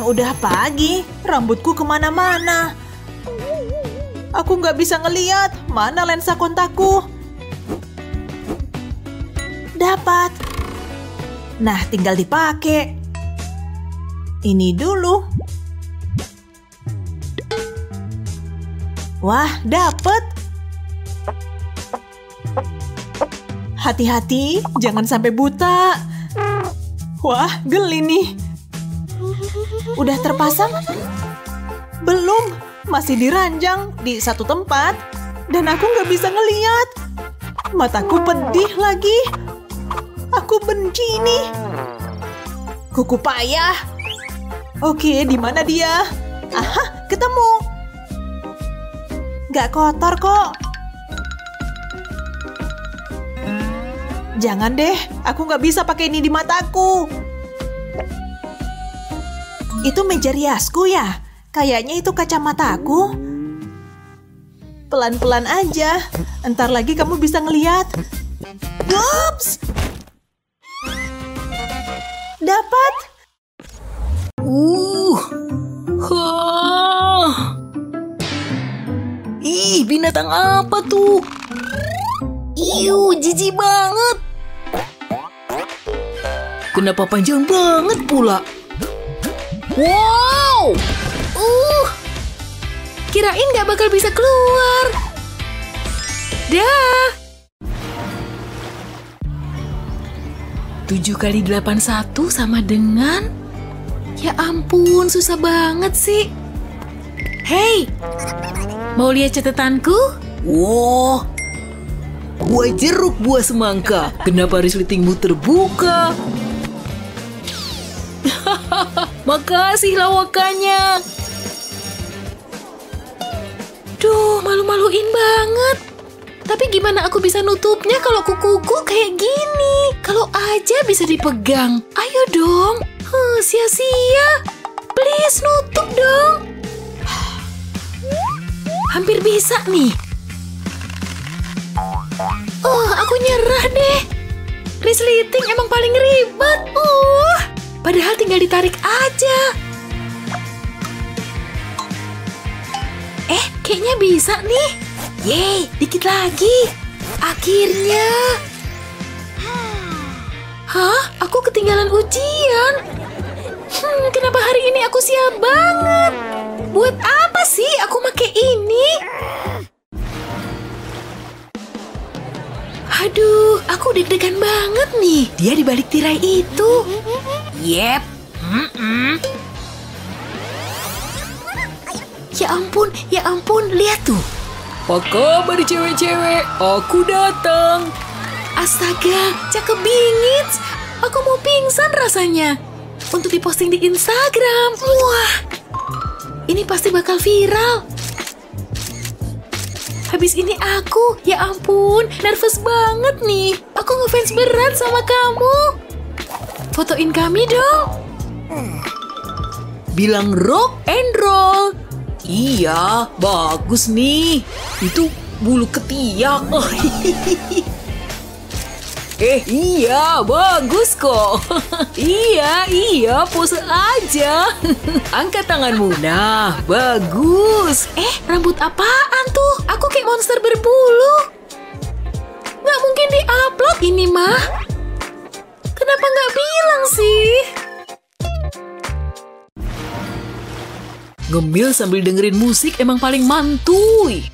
Udah pagi. Rambutku kemana-mana. Aku nggak bisa ngeliat. Mana lensa kontakku? Dapat. Nah, tinggal dipakai. Ini dulu. Wah, dapet. Hati-hati, jangan sampai buta. Wah, geli nih. Udah terpasang? Belum, masih diranjang di satu tempat. Dan aku nggak bisa ngeliat. Mataku pedih lagi. Aku benci nih. Kuku payah. Oke, di mana dia? Aha, ketemu. Gak kotor kok. Jangan deh, aku gak bisa pakai ini di mataku. Itu meja riasku ya? Kayaknya itu kacamataku. Pelan-pelan aja. Entar lagi kamu bisa ngeliat. Ups! Dapat. binatang apa tuh? Iu, jijik banget. Kenapa panjang banget pula? Wow! Kirain gak bakal bisa keluar. Dah. 7 kali 81 sama dengan... Ya ampun, susah banget sih. Hei, mau lihat catatanku? Wow, buah jeruk, buah semangka. Kenapa resletingmu terbuka? Makasih lawakannya. Duh, malu-maluin banget. Tapi gimana aku bisa nutupnya kalau kukuku kayak gini? Kalau aja bisa dipegang. Ayo dong. Sia-sia. Please nutup dong. Hampir bisa nih. Aku nyerah deh. Resleting emang paling ribet. Padahal tinggal ditarik aja. Kayaknya bisa nih. Yeay, dikit lagi. Akhirnya. Hah? Aku ketinggalan ujian. Kenapa hari ini aku sial banget? Buat apa sih aku make ini? Aduh, aku deg-degan banget nih. Dia di balik tirai itu. Yep. Ya ampun, lihat tuh. Apa kabar cewek-cewek? Aku datang. Astaga, cakep bingit. Aku mau pingsan rasanya. Untuk diposting di Instagram. Wah, ini pasti bakal viral. Habis ini aku, ya ampun, nervous banget nih. Aku ngefans berat sama kamu. Fotoin kami dong. Bilang rock and roll. Iya, bagus nih. Itu bulu ketiak. Iya, bagus kok. Iya, pose aja. Angkat tanganmu. Nah, bagus. Rambut apaan tuh? Aku kayak monster berbulu. Nggak mungkin di-upload ini, mah. Kenapa nggak bilang sih? Ngemil sambil dengerin musik emang paling mantuy.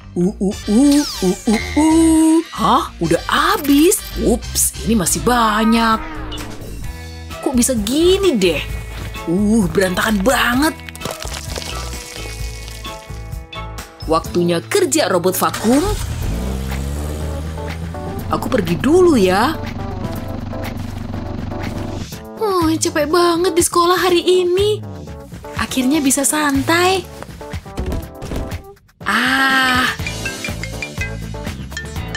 Hah? Udah habis? Ups, ini masih banyak. Kok bisa gini deh? Berantakan banget. Waktunya kerja robot vakum. Aku pergi dulu ya. Capek banget di sekolah hari ini. Akhirnya bisa santai.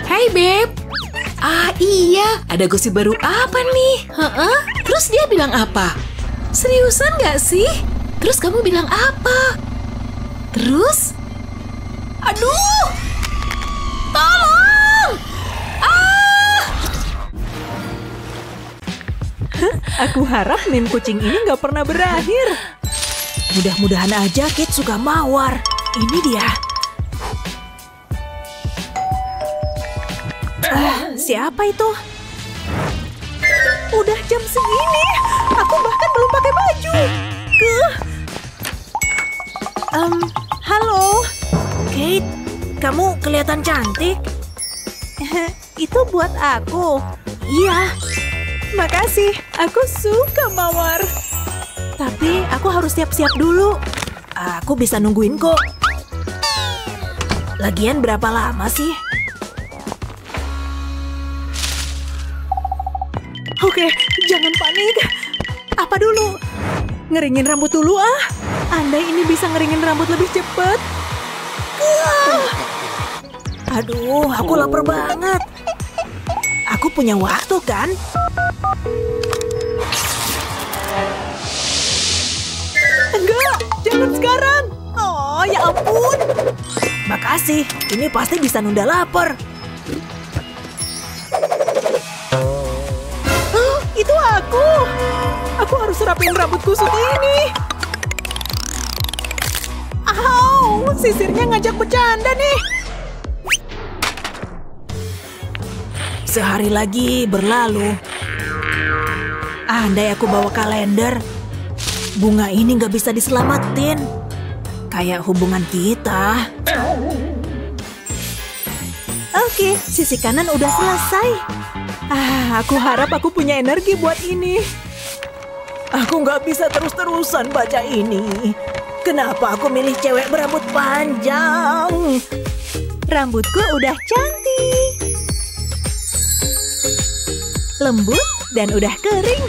Hai, Beb. Iya. Ada gosip baru apa nih? Terus dia bilang apa? Seriusan nggak sih? Terus kamu bilang apa? Terus? Aduh! Tolong! Aku harap meme kucing ini nggak pernah berakhir. Mudah-mudahan aja Kit suka mawar. Ini dia. Siapa itu? Udah jam segini. Aku bahkan belum pakai baju. Halo. Kate, kamu kelihatan cantik. Itu buat aku. Iya. Makasih, aku suka mawar. Tapi aku harus siap-siap dulu. Aku bisa nungguin kok. Lagian berapa lama sih? Oke, jangan panik. Apa dulu? Ngeringin rambut dulu ah. Andai ini bisa ngeringin rambut lebih cepat. Aduh, aku lapar banget. Aku punya waktu kan? Enggak, jangan sekarang. Oh, ya ampun. Makasih, ini pasti bisa nunda lapar. Itu aku. Aku harus rapin rambut kusut ini. Au, sisirnya ngajak bercanda nih. Sehari lagi berlalu. Andai aku bawa kalender, bunga ini nggak bisa diselamatin. Kayak hubungan kita. Oke, sisi kanan udah selesai. Aku harap aku punya energi buat ini. Aku nggak bisa terus-terusan baca ini. Kenapa aku milih cewek berambut panjang? Rambutku udah cantik, lembut, dan udah kering.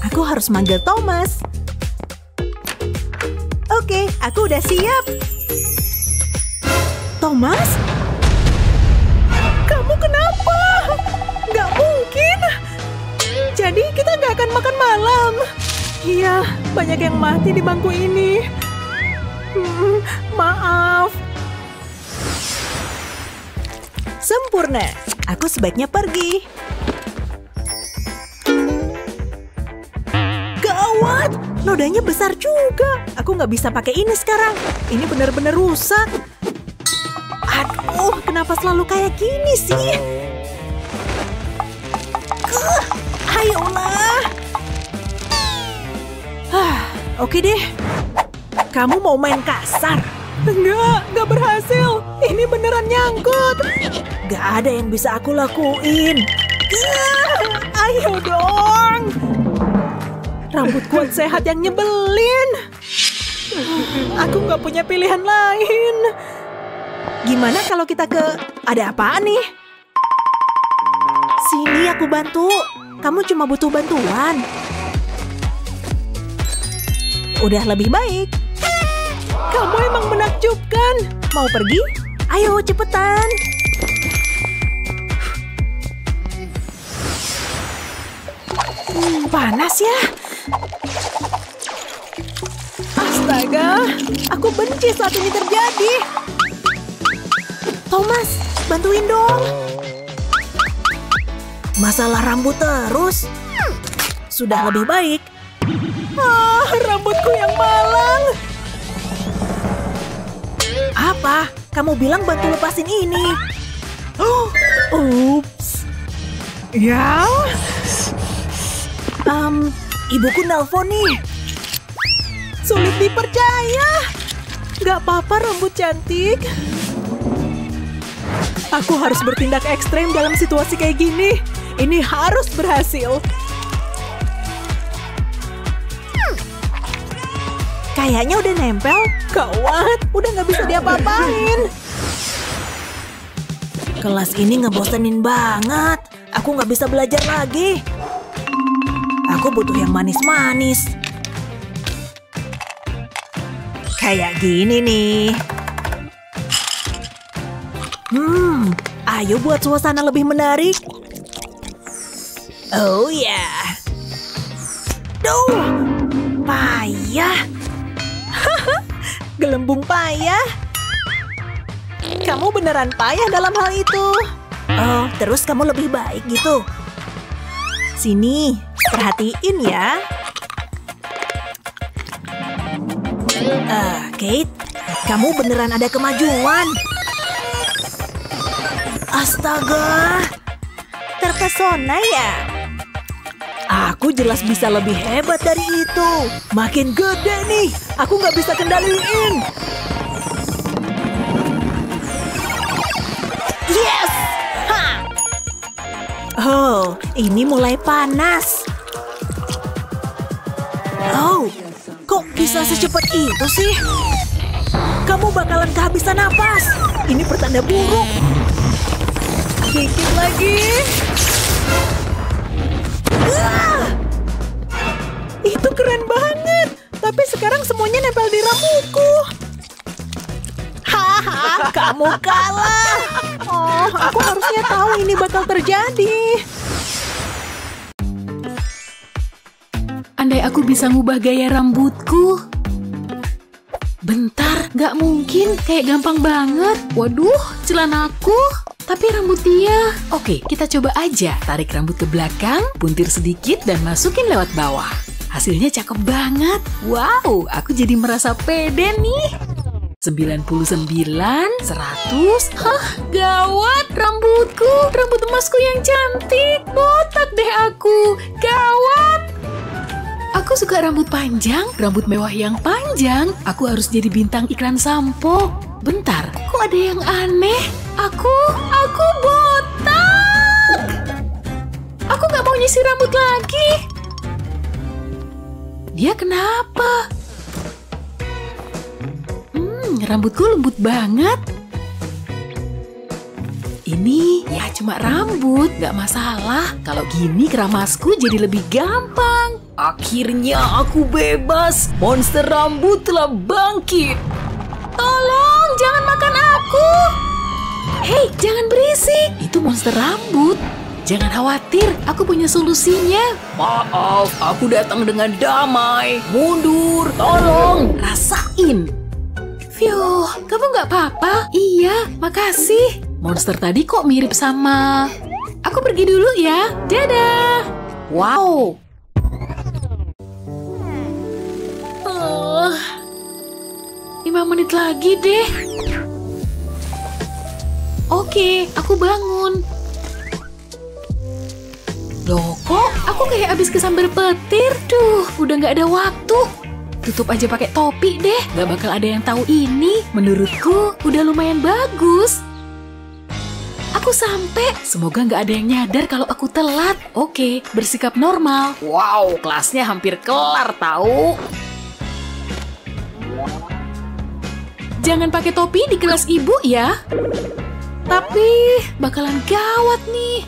Aku harus manggil Thomas. Oke, aku udah siap. Thomas? Kamu kenapa? Nggak mungkin. Jadi kita nggak akan makan malam. Iya, banyak yang mati di bangku ini. Maaf. Sempurna. Aku sebaiknya pergi. Gawat, nodanya besar juga. Aku nggak bisa pakai ini sekarang. Ini benar-benar rusak. Aduh, kenapa selalu kayak gini sih? Ayolah. Oke deh. Kamu mau main kasar? Nggak berhasil. Ini beneran nyangkut. Nggak ada yang bisa aku lakuin. Ayo dong. Rambut kuat sehat yang nyebelin. Aku nggak punya pilihan lain. Gimana kalau kita ke... Ada apaan nih? Sini aku bantu. Kamu cuma butuh bantuan. Udah lebih baik. Kamu emang menakjubkan. Mau pergi? Ayo cepetan. Panas ya. Astaga, aku benci saat ini terjadi. Thomas, bantuin dong. Masalah rambut terus. Sudah lebih baik. Rambutku yang malang. Apa? Kamu bilang bantu lepasin ini. Ups. Ya. Ibuku nelpon nih. Sulit dipercaya. Gak apa-apa rambut cantik. Aku harus bertindak ekstrem dalam situasi kayak gini. Ini harus berhasil. Kayaknya udah nempel. Gawat, udah gak bisa diapa-apain. Kelas ini ngebosenin banget. Aku gak bisa belajar lagi. Aku butuh yang manis-manis. Kayak gini nih. Ayo buat suasana lebih menarik. Oh ya. Duh, payah. Gelembung payah. Kamu beneran payah dalam hal itu. Oh, terus kamu lebih baik gitu. Sini, perhatiin ya. Kate, kamu beneran ada kemajuan. Astaga, terpesona ya. Aku jelas bisa lebih hebat dari itu. Makin gede nih, aku nggak bisa kendaliin. Yes! Ha! Oh, ini mulai panas. Oh, kok bisa secepat itu sih? Kamu bakalan kehabisan napas. Ini pertanda buruk. Dikit lagi. Itu keren banget. Tapi sekarang semuanya nempel di rambutku. Haha, kamu kalah. Oh, aku harusnya tahu ini bakal terjadi. Andai aku bisa ngubah gaya rambutku. Bentar, nggak mungkin. Kayak gampang banget. Waduh, celanaku. Tapi rambut dia. Oke, kita coba aja. Tarik rambut ke belakang, puntir sedikit, dan masukin lewat bawah. Hasilnya cakep banget. Wow, aku jadi merasa pede nih. 99, 100. Hah, gawat, rambutku, rambut emasku yang cantik. Botak deh aku, gawat. Aku suka rambut panjang, rambut mewah yang panjang. Aku harus jadi bintang iklan sampo. Bentar, kok ada yang aneh? Aku botak. Aku nggak mau nyisir rambut lagi. Dia kenapa? Rambutku lembut banget. Ini ya cuma rambut, gak masalah. Kalau gini keramasku jadi lebih gampang. Akhirnya aku bebas. Monster rambut telah bangkit. Tolong, jangan makan aku. Hei, jangan berisik. Itu monster rambut. Jangan khawatir, aku punya solusinya. Maaf, aku datang dengan damai. Mundur, tolong, rasain. Fyuh, kamu nggak apa-apa? Iya, makasih. Monster tadi kok mirip sama... Aku pergi dulu ya, dadah. Wow. 5 menit lagi deh. Oke, aku bangun. Loh, kok aku kayak abis kesambar petir? Duh, udah nggak ada waktu. Tutup aja pakai topi deh, gak bakal ada yang tahu ini. Menurutku udah lumayan bagus. Aku sampai, semoga gak ada yang nyadar kalau aku telat. Oke, bersikap normal. Wow, kelasnya hampir kelar tahu. Jangan pakai topi di kelas ibu ya. Tapi bakalan gawat nih.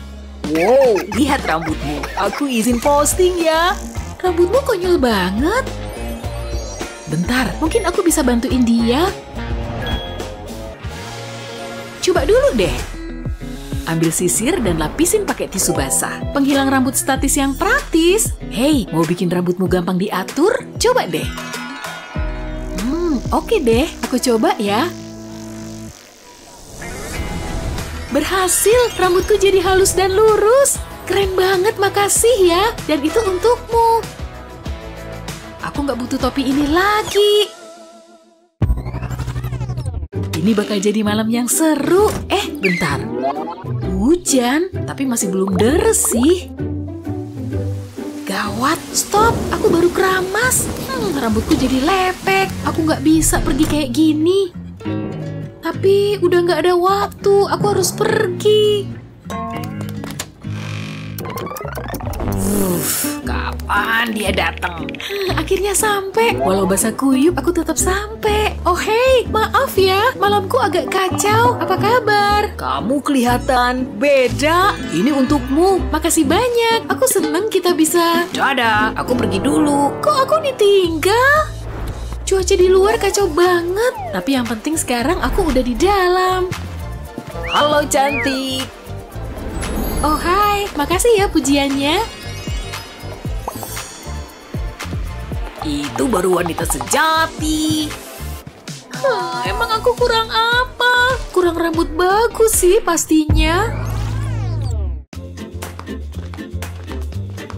Wow, lihat rambutmu. Aku izin posting ya. Rambutmu konyol banget. Bentar, mungkin aku bisa bantuin dia. Coba dulu deh. Ambil sisir dan lapisin pakai tisu basah. Penghilang rambut statis yang praktis. Hei, mau bikin rambutmu gampang diatur? Coba deh. Oke deh, aku coba ya. Berhasil, rambutku jadi halus dan lurus. Keren banget, makasih ya. Dan itu untukmu. Aku nggak butuh topi ini lagi. Ini bakal jadi malam yang seru. Bentar. Hujan, tapi masih belum deres sih. Gawat, stop. Aku baru keramas. Rambutku jadi lepek. Aku nggak bisa pergi kayak gini. Tapi udah nggak ada waktu. Aku harus pergi. Kapan dia datang? Akhirnya sampai. Walau basah kuyup, aku tetap sampai. Oh hei, maaf ya, malamku agak kacau. Apa kabar? Kamu kelihatan beda. Ini untukmu. Makasih banyak. Aku seneng kita bisa. Dadah, aku pergi dulu. Kok aku ditinggal? Cuaca di luar kacau banget. Tapi yang penting sekarang aku udah di dalam. Halo cantik. Oh hai, makasih ya pujiannya. Itu baru wanita sejati. Emang aku kurang apa? Kurang rambut bagus sih pastinya.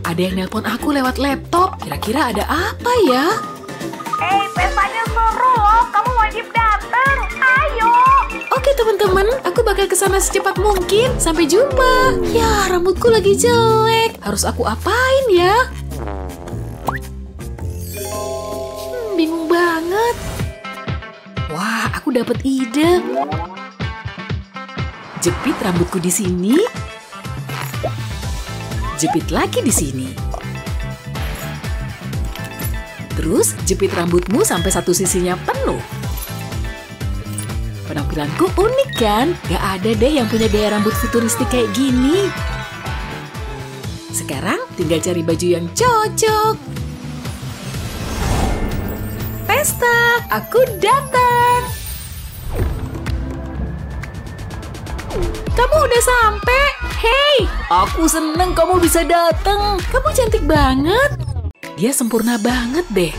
Ada yang nelpon aku lewat laptop. Kira-kira ada apa ya? Pestanya seru loh. Kamu wajib datang. Ayo. Oke teman-teman, aku bakal kesana secepat mungkin. Sampai jumpa. Ya, rambutku lagi jelek. Harus aku apain ya? Bingung banget. Wah, aku dapat ide. Jepit rambutku di sini. Jepit lagi di sini. Terus jepit rambutmu sampai satu sisinya penuh. Penampilanku unik kan? Gak ada deh yang punya gaya rambut futuristik kayak gini. Sekarang tinggal cari baju yang cocok. Pesta, aku datang. Kamu udah sampai? Hei, aku seneng kamu bisa datang. Kamu cantik banget. Dia sempurna banget deh.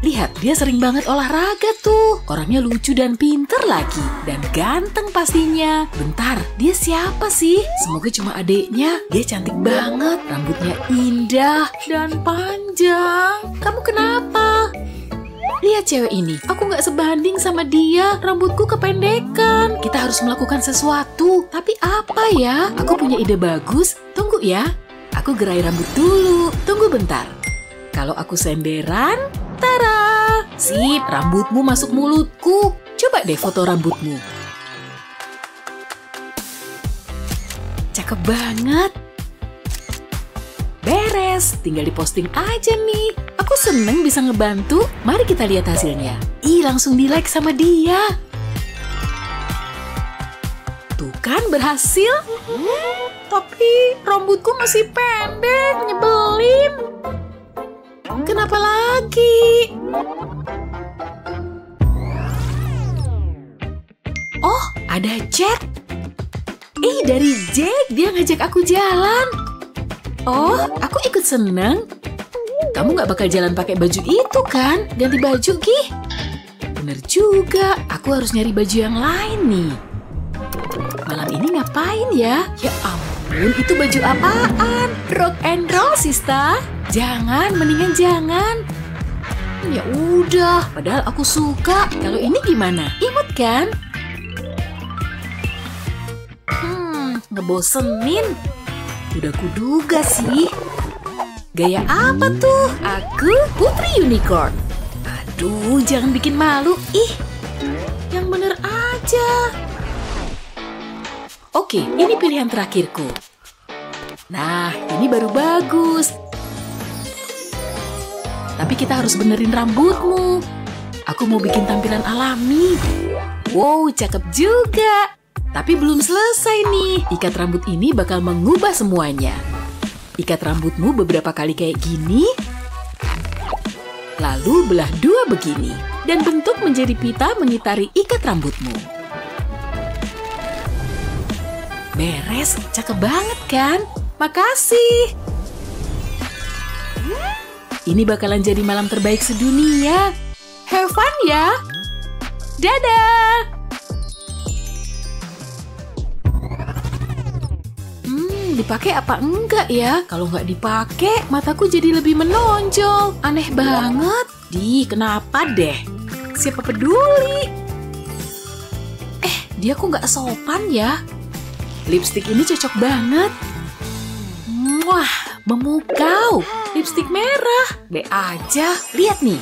Lihat, dia sering banget olahraga tuh. Orangnya lucu dan pinter lagi. Dan ganteng pastinya. Bentar, dia siapa sih? Semoga cuma adeknya. Dia cantik banget. Rambutnya indah dan panjang. Kamu kenapa? lihat cewek ini. Aku nggak sebanding sama dia. Rambutku kependekan. Kita harus melakukan sesuatu. Tapi apa ya? Aku punya ide bagus. Tunggu ya. Aku gerai rambut dulu. Tunggu bentar. Kalau aku senderan, tara! Sip, rambutmu masuk mulutku. Coba deh foto rambutmu. Cakep banget. Beres, tinggal diposting aja nih. Aku seneng bisa ngebantu. Mari kita lihat hasilnya. Ih, langsung di-like sama dia. Tuh kan berhasil. Tapi rambutku masih pendek, nyebelin. Kenapa lagi? Oh, ada chat. Dari Jack, dia ngajak aku jalan. Oh, aku ikut seneng. Kamu gak bakal jalan pakai baju itu kan? Ganti baju, Gi. Bener juga, aku harus nyari baju yang lain nih. Malam ini ngapain ya? Ya ampun, itu baju apaan? Rock and roll, Sista. Jangan, mendingan jangan. Ya udah, padahal aku suka. Kalau ini gimana? Imut kan? Ngebosenin. Udah kuduga sih. Gaya apa tuh? Aku Putri Unicorn. Aduh, jangan bikin malu. Ih, yang bener aja. Oke, ini pilihan terakhirku. Nah, ini baru bagus. Tapi kita harus benerin rambutmu. Aku mau bikin tampilan alami. Wow, cakep juga. Tapi belum selesai nih. Ikat rambut ini bakal mengubah semuanya. Ikat rambutmu beberapa kali kayak gini. Lalu belah dua begini. Dan bentuk menjadi pita mengitari ikat rambutmu. Beres, cakep banget kan? Makasih. Ini bakalan jadi malam terbaik sedunia. Have fun ya. Dadah. Dipakai apa enggak ya? Kalau nggak dipakai, mataku jadi lebih menonjol. Aneh banget. Kenapa deh? Siapa peduli? Dia kok nggak sopan ya? Lipstik ini cocok banget. Wah, memukau. Lipstik merah. Be aja. Lihat nih.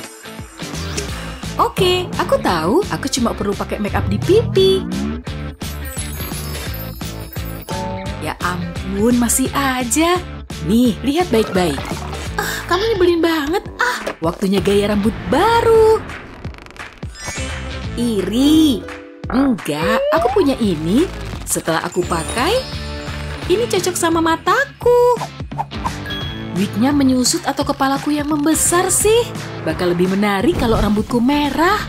Oke, aku tahu. Aku cuma perlu pakai make up di pipi. Ya ampun, masih aja. Nih, lihat baik-baik. Kamu nyebelin banget. Waktunya gaya rambut baru. Iri. Enggak, aku punya ini. Setelah aku pakai, ini cocok sama mataku. Wignya menyusut atau kepalaku yang membesar sih? Bakal lebih menarik kalau rambutku merah.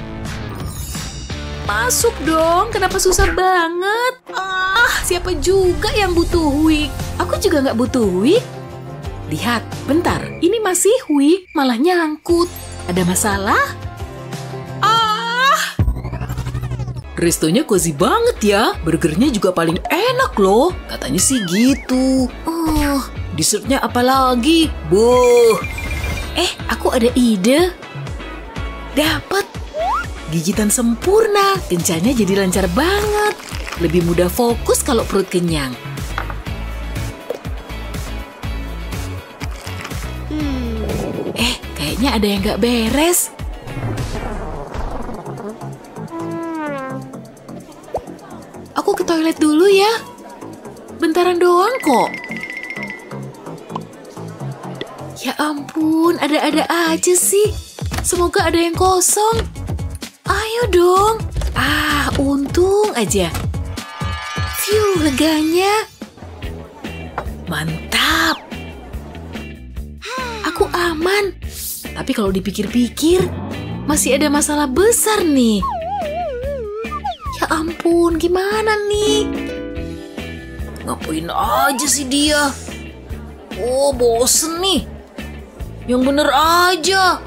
Masuk dong, kenapa susah banget? Siapa juga yang butuh wig? Aku juga nggak butuh wig. Lihat, bentar, ini masih wig, malah nyangkut. Ada masalah? Restonya cozy banget ya. Burgernya juga paling enak loh. Katanya sih gitu. Dessertnya apa lagi? Boh. Aku ada ide. Dapat. Gigitan sempurna, kencangnya jadi lancar banget. Lebih mudah fokus kalau perut kenyang. Kayaknya ada yang nggak beres. Aku ke toilet dulu ya. Bentaran doang kok. Ya ampun, ada-ada aja sih. Semoga ada yang kosong. Ayo dong. Untung aja. Phew, leganya. Mantap. Aku aman. Tapi kalau dipikir-pikir, masih ada masalah besar nih. Ya ampun, gimana nih? Ngapain aja sih dia? Bosen nih. Yang bener aja.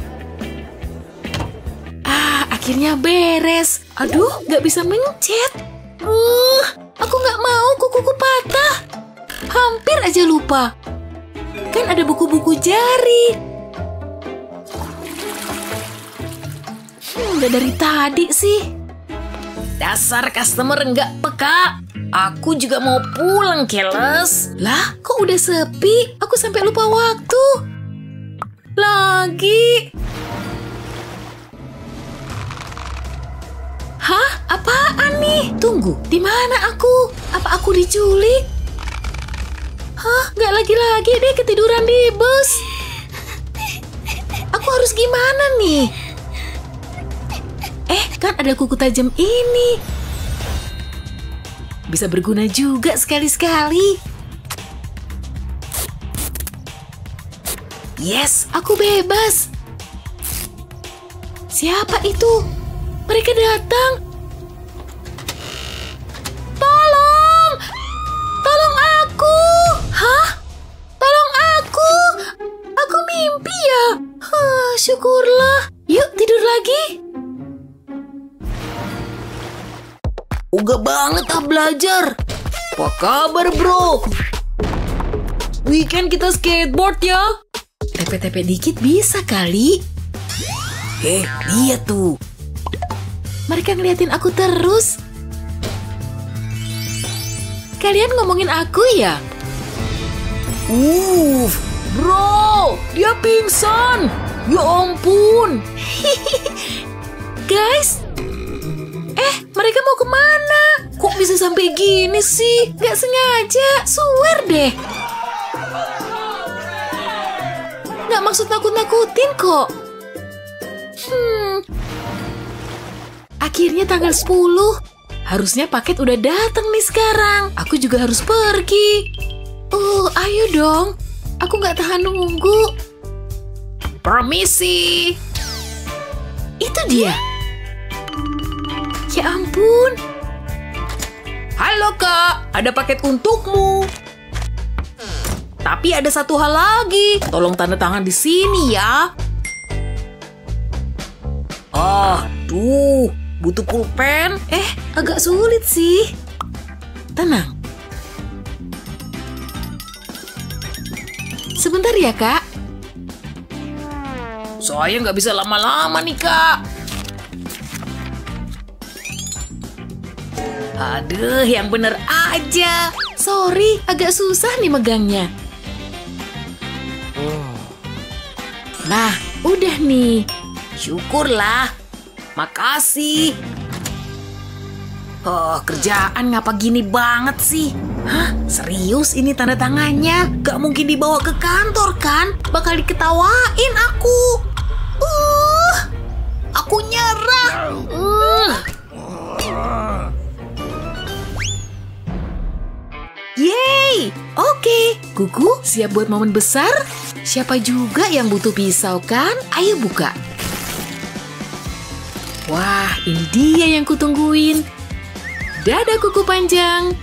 Akhirnya beres. Aduh, gak bisa mencet. Aku gak mau kukuku patah. Hampir aja lupa. Kan ada buku-buku jari. Udah dari tadi sih. Dasar customer nggak peka. Aku juga mau pulang, keles. Lah, kok udah sepi? Aku sampai lupa waktu. Lagi. Hah? Apaan nih? Tunggu, di mana aku? Apa aku diculik? Hah? Nggak lagi-lagi deh ketiduran di bus. Aku harus gimana nih? Kan ada kuku tajam ini. Bisa berguna juga sekali-sekali. Yes, aku bebas. Siapa itu? Mereka datang. Tolong! Tolong aku! Hah? Tolong aku! Aku mimpi ya? Syukurlah. Yuk tidur lagi. Uga banget belajar. Apa kabar, bro? Weekend kita skateboard ya? Tepe-tepe dikit bisa kali. Dia tuh. Mereka ngeliatin aku terus. Kalian ngomongin aku ya? Bro, dia pingsan. Ya ampun. Guys, mereka mau kemana? Kok bisa sampai gini sih? Gak sengaja, swear deh. Gak maksud nakut-nakutin kok. Akhirnya tanggal 10. Harusnya paket udah datang nih sekarang. Aku juga harus pergi. Ayo dong. Aku gak tahan nunggu. Permisi. Itu dia. Ya ampun. Halo kak, ada paket untukmu. Tapi ada satu hal lagi. Tolong tanda tangan di sini ya. Butuh pulpen. Agak sulit sih. Tenang. Sebentar ya kak. Saya nggak bisa lama-lama nih kak. Aduh, yang bener aja. Sorry, agak susah nih megangnya. Nah, udah nih. Syukurlah. Makasih. Kerjaan ngapa gini banget sih? Hah? Serius ini tanda tangannya? Gak mungkin dibawa ke kantor kan? Bakal diketawain aku. Aku nyerah. Yeay! Oke, Kuku siap buat momen besar? Siapa juga yang butuh pisau kan? Ayo buka. Wah, ini dia yang kutungguin. Dadah kuku panjang.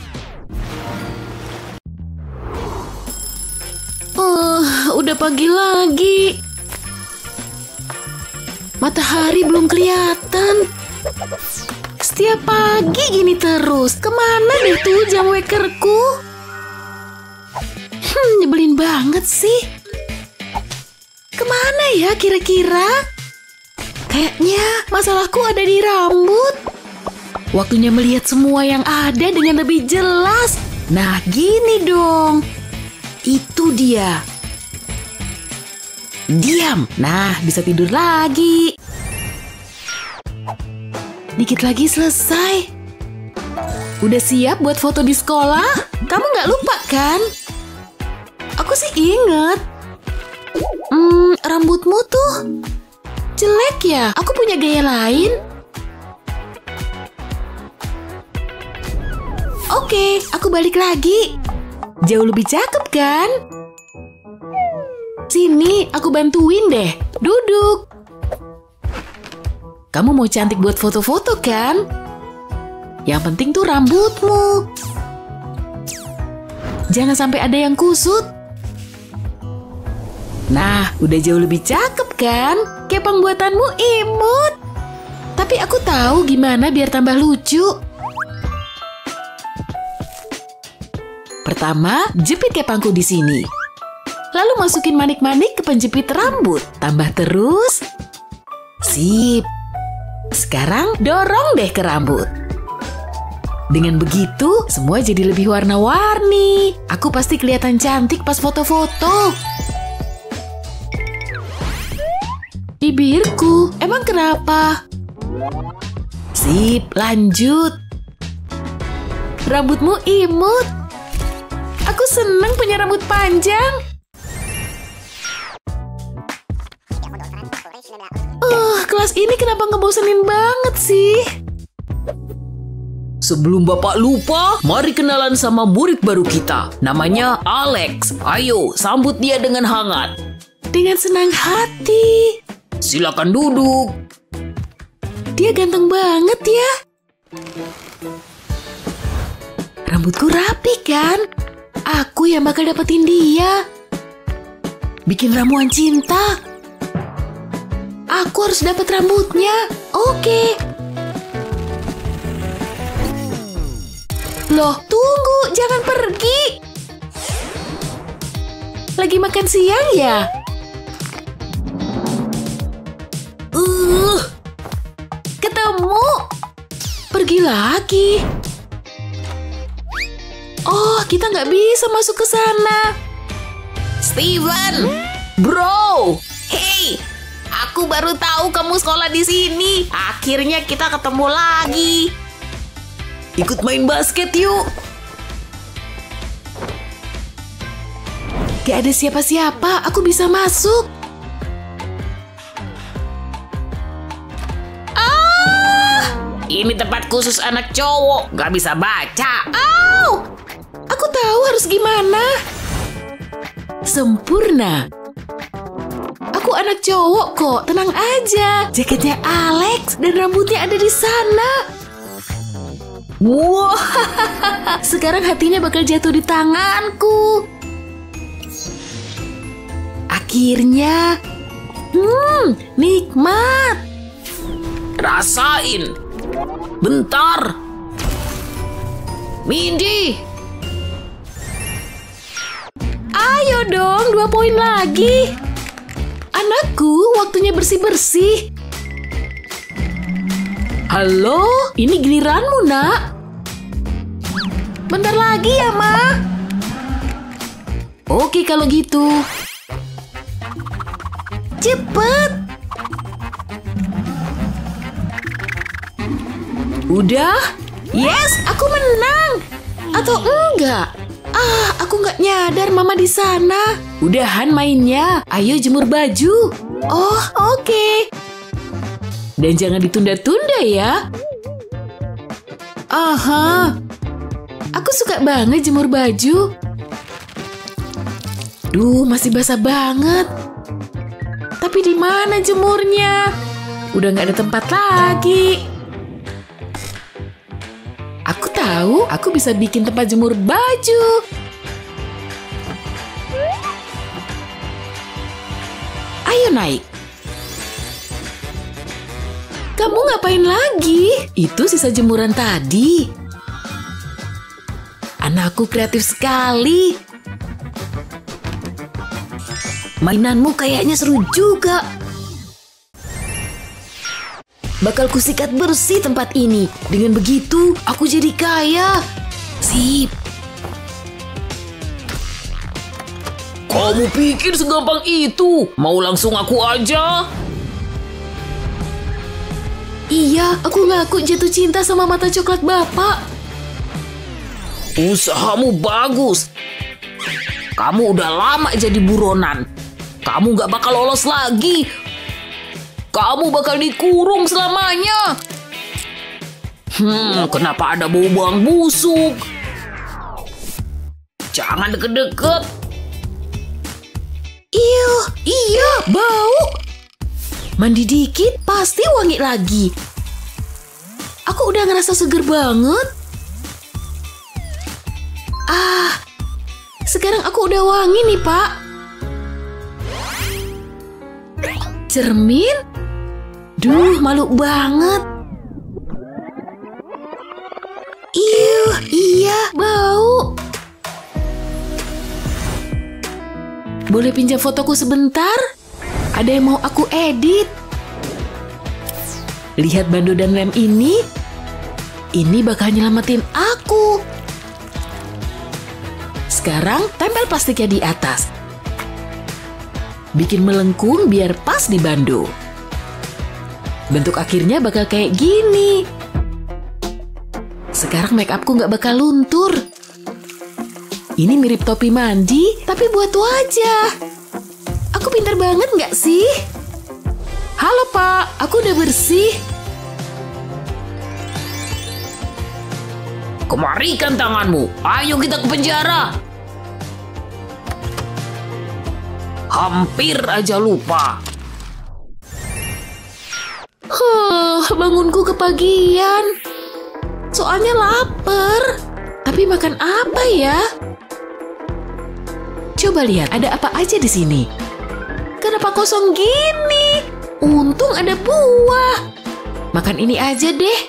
Udah pagi lagi. Matahari belum kelihatan. Setiap pagi gini terus. Kemana deh tuh jam wakerku? Nyebelin banget sih. Kemana ya kira-kira? Kayaknya masalahku ada di rambut. Waktunya melihat semua yang ada dengan lebih jelas. Nah, gini dong. Itu dia. Diam. Nah, bisa tidur lagi. Dikit lagi selesai. Udah siap buat foto di sekolah? Kamu nggak lupa kan? Aku sih inget. Rambutmu tuh jelek ya? Aku punya gaya lain. Oke, aku balik lagi. Jauh lebih cakep kan? Sini, aku bantuin deh. Duduk. Kamu mau cantik buat foto-foto kan? Yang penting tuh rambutmu. Jangan sampai ada yang kusut. Nah, udah jauh lebih cakep kan? Kepang buatanmu imut. Tapi aku tahu gimana biar tambah lucu. Pertama, jepit kepangku di sini. Lalu masukin manik-manik ke penjepit rambut. Tambah terus. Sip. Sekarang dorong deh ke rambut. Dengan begitu, semua jadi lebih warna-warni. Aku pasti kelihatan cantik pas foto-foto. Bibirku, emang kenapa? Sip, lanjut. Rambutmu imut. Aku seneng punya rambut panjang. Kelas ini kenapa ngebosenin banget sih? Sebelum Bapak lupa, mari kenalan sama murid baru kita. Namanya Alex. Ayo, sambut dia dengan hangat. Dengan senang hati. Silakan duduk. Dia ganteng banget ya. Rambutku rapi kan? Aku yang bakal dapetin dia. Bikin ramuan cinta. Aku harus dapat rambutnya. Oke. Loh, tunggu, jangan pergi. Lagi makan siang ya? Ketemu. Pergi lagi. Oh, kita nggak bisa masuk ke sana. Steven, bro, hey, aku baru tahu kamu sekolah di sini. Akhirnya kita ketemu lagi. Ikut main basket yuk. Gak ada siapa-siapa, aku bisa masuk. Ini tempat khusus anak cowok, gak bisa baca. Aku tahu harus gimana. Sempurna. Aku anak cowok kok, tenang aja. Jaketnya Alex dan rambutnya ada di sana. Wow, sekarang hatinya bakal jatuh di tanganku. Akhirnya, nikmat. Rasain. Bentar. Mindy. Ayo dong, 2 poin lagi. Anakku, waktunya bersih-bersih. Halo, ini giliranmu, nak. Bentar lagi ya, Ma. Oke, kalau gitu. Cepet. Udah? Yes, aku menang. Atau enggak? Aku nggak nyadar Mama di sana. Udahan mainnya. Ayo jemur baju. Oh, oke. Dan jangan ditunda-tunda ya. Aha. Aku suka banget jemur baju. Duh, masih basah banget. Tapi di mana jemurnya? Udah nggak ada tempat lagi. Aku tahu, aku bisa bikin tempat jemur baju. Ayo naik. Kamu ngapain lagi? Itu sisa jemuran tadi. Anakku kreatif sekali. Mainanmu kayaknya seru juga. Bakal kusikat bersih tempat ini. Dengan begitu, aku jadi kaya. Sip. Kamu pikir segampang itu? Mau langsung aku aja? Iya, aku ngaku jatuh cinta sama mata coklat Bapak. Usahamu bagus. Kamu udah lama jadi buronan. Kamu gak bakal lolos lagi. Kamu bakal dikurung selamanya. Kenapa ada bau bawang busuk? Jangan deket-deket. Iya, bau. Mandi dikit, pasti wangi lagi. Aku udah ngerasa seger banget. Sekarang aku udah wangi nih, Pak. Cermin? Duh, malu banget. Iya, bau. Boleh pinjam fotoku sebentar? Ada yang mau aku edit. Lihat bando dan lem ini. Ini bakal nyelamatin aku. Sekarang tempel plastiknya di atas. Bikin melengkung biar pas di bando. Bentuk akhirnya bakal kayak gini. Sekarang make upku nggak bakal luntur. Ini mirip topi mandi, tapi buat wajah. Aku pintar banget nggak sih? Halo Pak, aku udah bersih. Kemarikan tanganmu. Ayo kita ke penjara. Hampir aja lupa. Bangunku kepagian. Soalnya lapar. Tapi makan apa ya? Coba lihat, ada apa aja di sini? Kenapa kosong gini? Untung ada buah. Makan ini aja deh.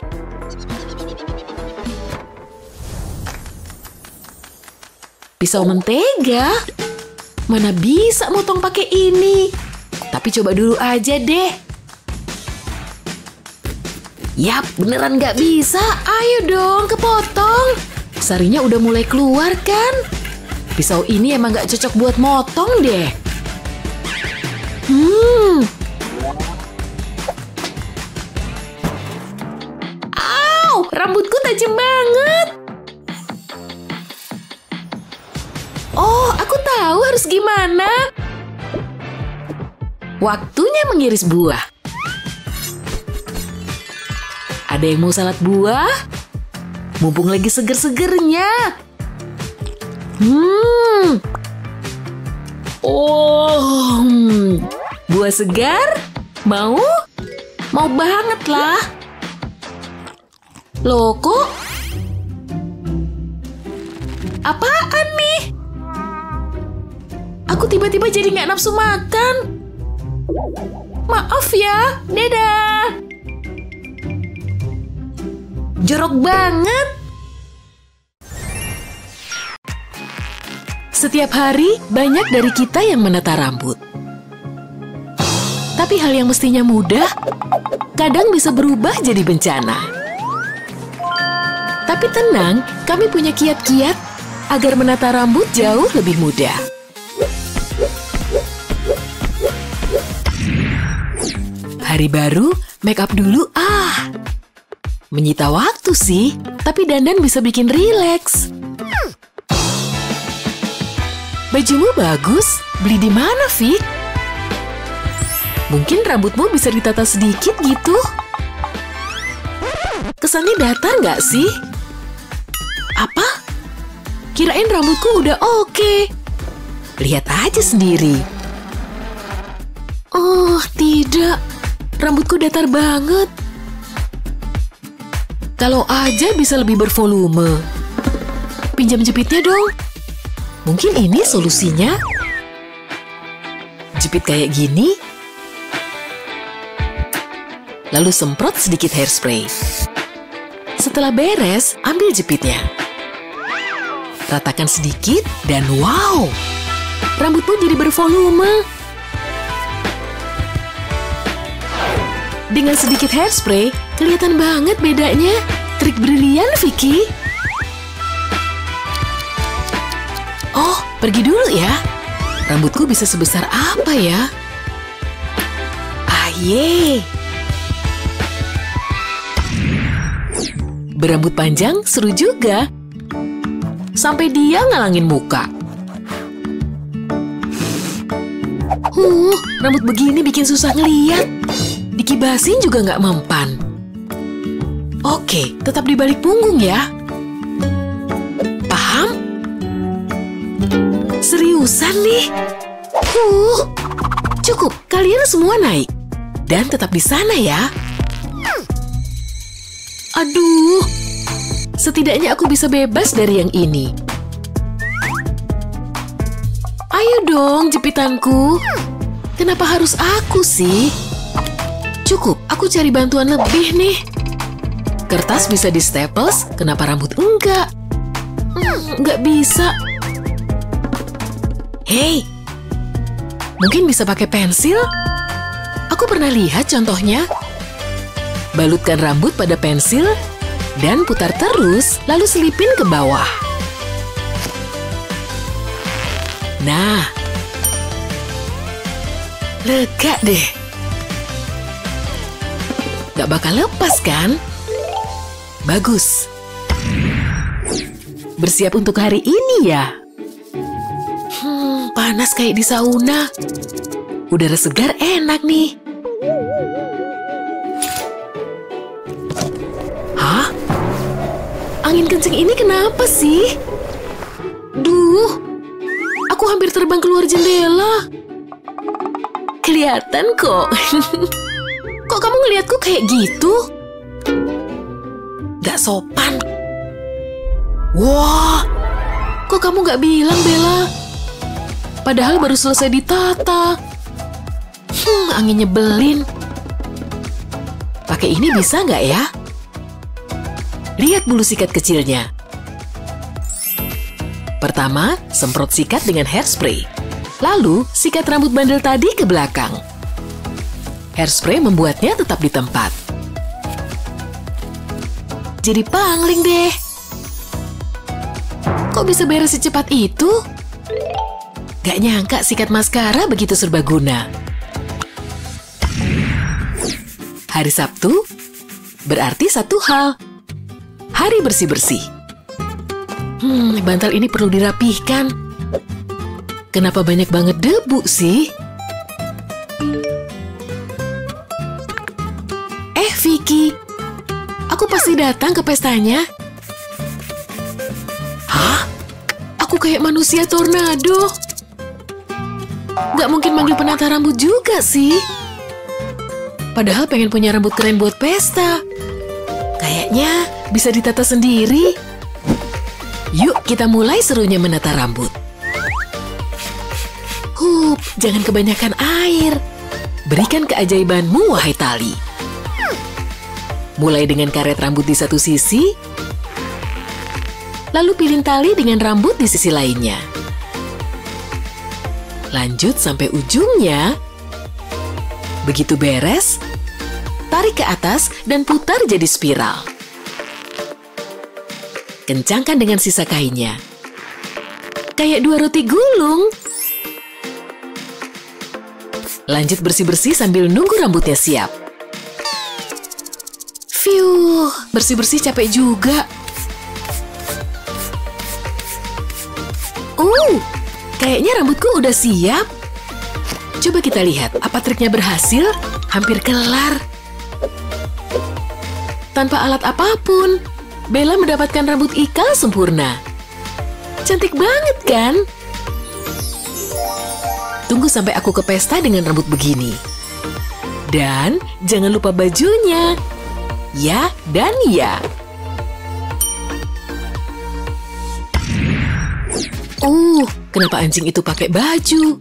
Pisau mentega. Mana bisa motong pakai ini? Tapi coba dulu aja deh. Yap, beneran nggak bisa. Ayo dong, kepotong. Sarinya udah mulai keluar kan? Pisau ini emang nggak cocok buat motong deh. Au, rambutku tajam banget. Oh, aku tahu harus gimana. Waktunya mengiris buah. Ada yang mau salad buah? Mumpung lagi seger-segernya. Buah segar? Mau? Mau banget lah. Loh, kok? Apaan nih? Aku tiba-tiba jadi nggak nafsu makan. Maaf ya, dadah. Jorok banget. Setiap hari, banyak dari kita yang menata rambut. Tapi hal yang mestinya mudah, kadang bisa berubah jadi bencana. Tapi tenang, kami punya kiat-kiat agar menata rambut jauh lebih mudah. Hari baru, make up dulu. Menyita waktu sih, tapi dandan bisa bikin rileks. Bajumu bagus, beli di mana, Vic? Mungkin rambutmu bisa ditata sedikit gitu. Kesannya datar nggak sih? Apa? Kirain rambutku udah oke. Lihat aja sendiri. Oh, tidak. Rambutku datar banget. Kalau aja bisa lebih bervolume. Pinjam jepitnya dong. Mungkin ini solusinya. Jepit kayak gini. Lalu semprot sedikit hairspray. Setelah beres, ambil jepitnya. Ratakan sedikit dan wow! Rambutmu jadi bervolume. Dengan sedikit hairspray, kelihatan banget bedanya. Trik brilian, Vicky. Oh, pergi dulu ya. Rambutku bisa sebesar apa ya? Yeay. Berambut panjang seru juga. Sampai dia ngalangin muka. Rambut begini bikin susah ngeliat. Dikibasin juga nggak mempan. Oke, tetap di balik punggung ya. Paham? Seriusan nih? Cukup, kalian semua naik. Dan tetap di sana ya. Aduh, setidaknya aku bisa bebas dari yang ini. Ayo dong, jepitanku. Kenapa harus aku sih? Cukup, aku cari bantuan lebih nih. Kertas bisa di-staples, kenapa rambut enggak? Nggak bisa. Hei, mungkin bisa pakai pensil? Aku pernah lihat contohnya. Balutkan rambut pada pensil dan putar terus, lalu selipin ke bawah. Nah, lega deh. Gak bakal lepas kan? Bagus. Bersiap untuk hari ini ya? Panas kayak di sauna. Udara segar enak nih. Hah? Angin kenceng ini kenapa sih? Duh, aku hampir terbang keluar jendela. Kelihatan kok. Kok kamu ngeliatku kayak gitu? Gak sopan. Wah, kok kamu gak bilang, Bella? Padahal baru selesai ditata. Angin nyebelin. Pakai ini bisa nggak ya? Lihat bulu sikat kecilnya. Pertama, semprot sikat dengan hairspray. Lalu, sikat rambut bandel tadi ke belakang. Hairspray membuatnya tetap di tempat. Jadi pangling deh. Kok bisa beres secepat itu? Gak nyangka sikat maskara begitu serbaguna. Hari Sabtu berarti satu hal. Hari bersih-bersih. Bantal ini perlu dirapihkan. Kenapa banyak banget debu sih? Vicky, aku pasti datang ke pestanya. Hah? Aku kayak manusia tornado. Gak mungkin manggil penata rambut juga sih. Padahal pengen punya rambut keren buat pesta. Kayaknya bisa ditata sendiri. Yuk kita mulai serunya menata rambut. Jangan kebanyakan air. Berikan keajaibanmu, wahai tali. Mulai dengan karet rambut di satu sisi, lalu pilih tali dengan rambut di sisi lainnya. Lanjut sampai ujungnya. Begitu beres, tarik ke atas dan putar jadi spiral. Kencangkan dengan sisa kainnya. Kayak 2 roti gulung. Lanjut bersih-bersih sambil nunggu rambutnya siap. Bersih-bersih capek juga. Kayaknya rambutku udah siap. Coba kita lihat, apa triknya berhasil? Hampir kelar. Tanpa alat apapun, Bella mendapatkan rambut ikal sempurna. Cantik banget kan? Tunggu sampai aku ke pesta dengan rambut begini. Dan jangan lupa bajunya. Ya dan ya. Kenapa anjing itu pakai baju?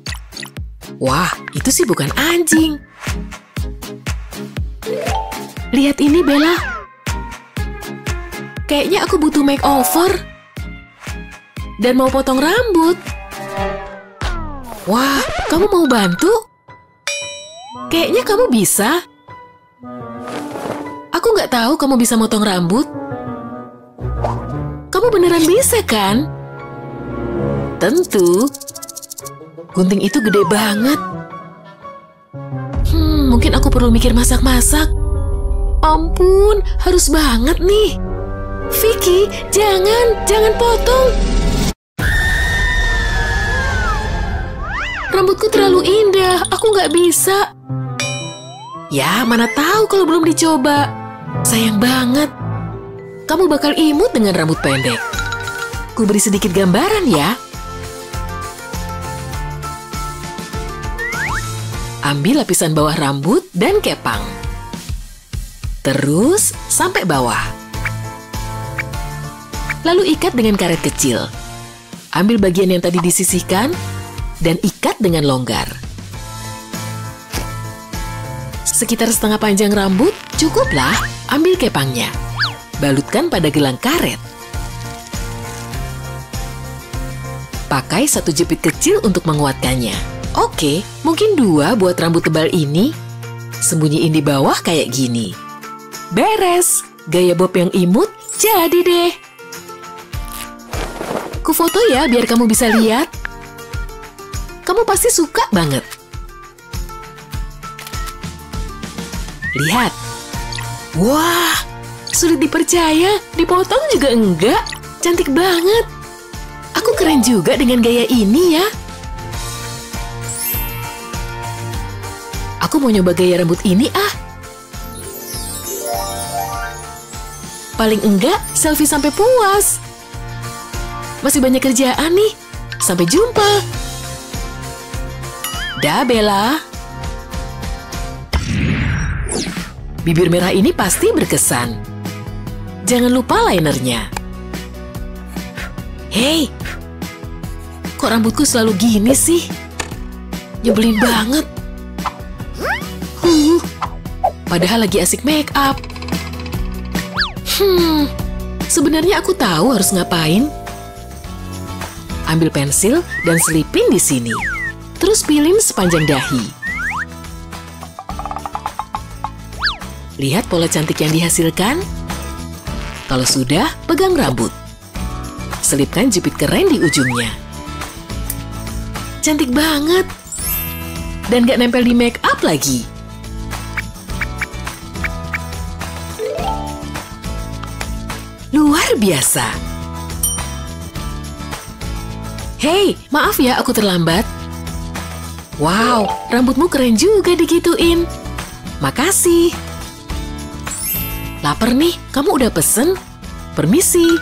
Wah, itu sih bukan anjing. Lihat ini, Bella. Kayaknya aku butuh makeover. Dan mau potong rambut. Wah, kamu mau bantu? Kayaknya kamu bisa. Aku nggak tahu kamu bisa motong rambut. Kamu beneran bisa kan? Tentu. Gunting itu gede banget. Mungkin aku perlu mikir masak-masak. Ampun, harus banget nih. Vicky, jangan potong. Rambutku terlalu indah, aku nggak bisa. Ya, mana tahu kalau belum dicoba. Sayang banget. Kamu bakal imut dengan rambut pendek. Ku beri sedikit gambaran ya. Ambil lapisan bawah rambut dan kepang. Terus sampai bawah. Lalu ikat dengan karet kecil. Ambil bagian yang tadi disisihkan dan ikat dengan longgar. Sekitar setengah panjang rambut, cukuplah. Ambil kepangnya. Balutkan pada gelang karet. Pakai 1 jepit kecil untuk menguatkannya. Oke, mungkin 2 buat rambut tebal ini. Sembunyiin di bawah kayak gini. Beres, gaya bob yang imut jadi deh. Ku foto ya biar kamu bisa lihat. Kamu pasti suka banget. Lihat. Wah, sulit dipercaya, dipotong juga enggak. Cantik banget. Aku keren juga dengan gaya ini ya. Aku mau nyoba gaya rambut ini ah. Paling enggak selfie sampai puas. Masih banyak kerjaan nih. Sampai jumpa. Dah Bella. Bibir merah ini pasti berkesan. Jangan lupa linernya. Hei, kok rambutku selalu gini sih? Nyebelin banget. Padahal lagi asik make up. Sebenarnya aku tahu harus ngapain. Ambil pensil dan selipin di sini. Terus pilin sepanjang dahi. Lihat pola cantik yang dihasilkan. Kalau sudah, pegang rambut. Selipkan jepit keren di ujungnya. Cantik banget. Dan gak nempel di make up lagi. Luar biasa. Hei, maaf ya aku terlambat. Wow, rambutmu keren juga digituin. Makasih. Lapar nih, kamu udah pesen? Permisi.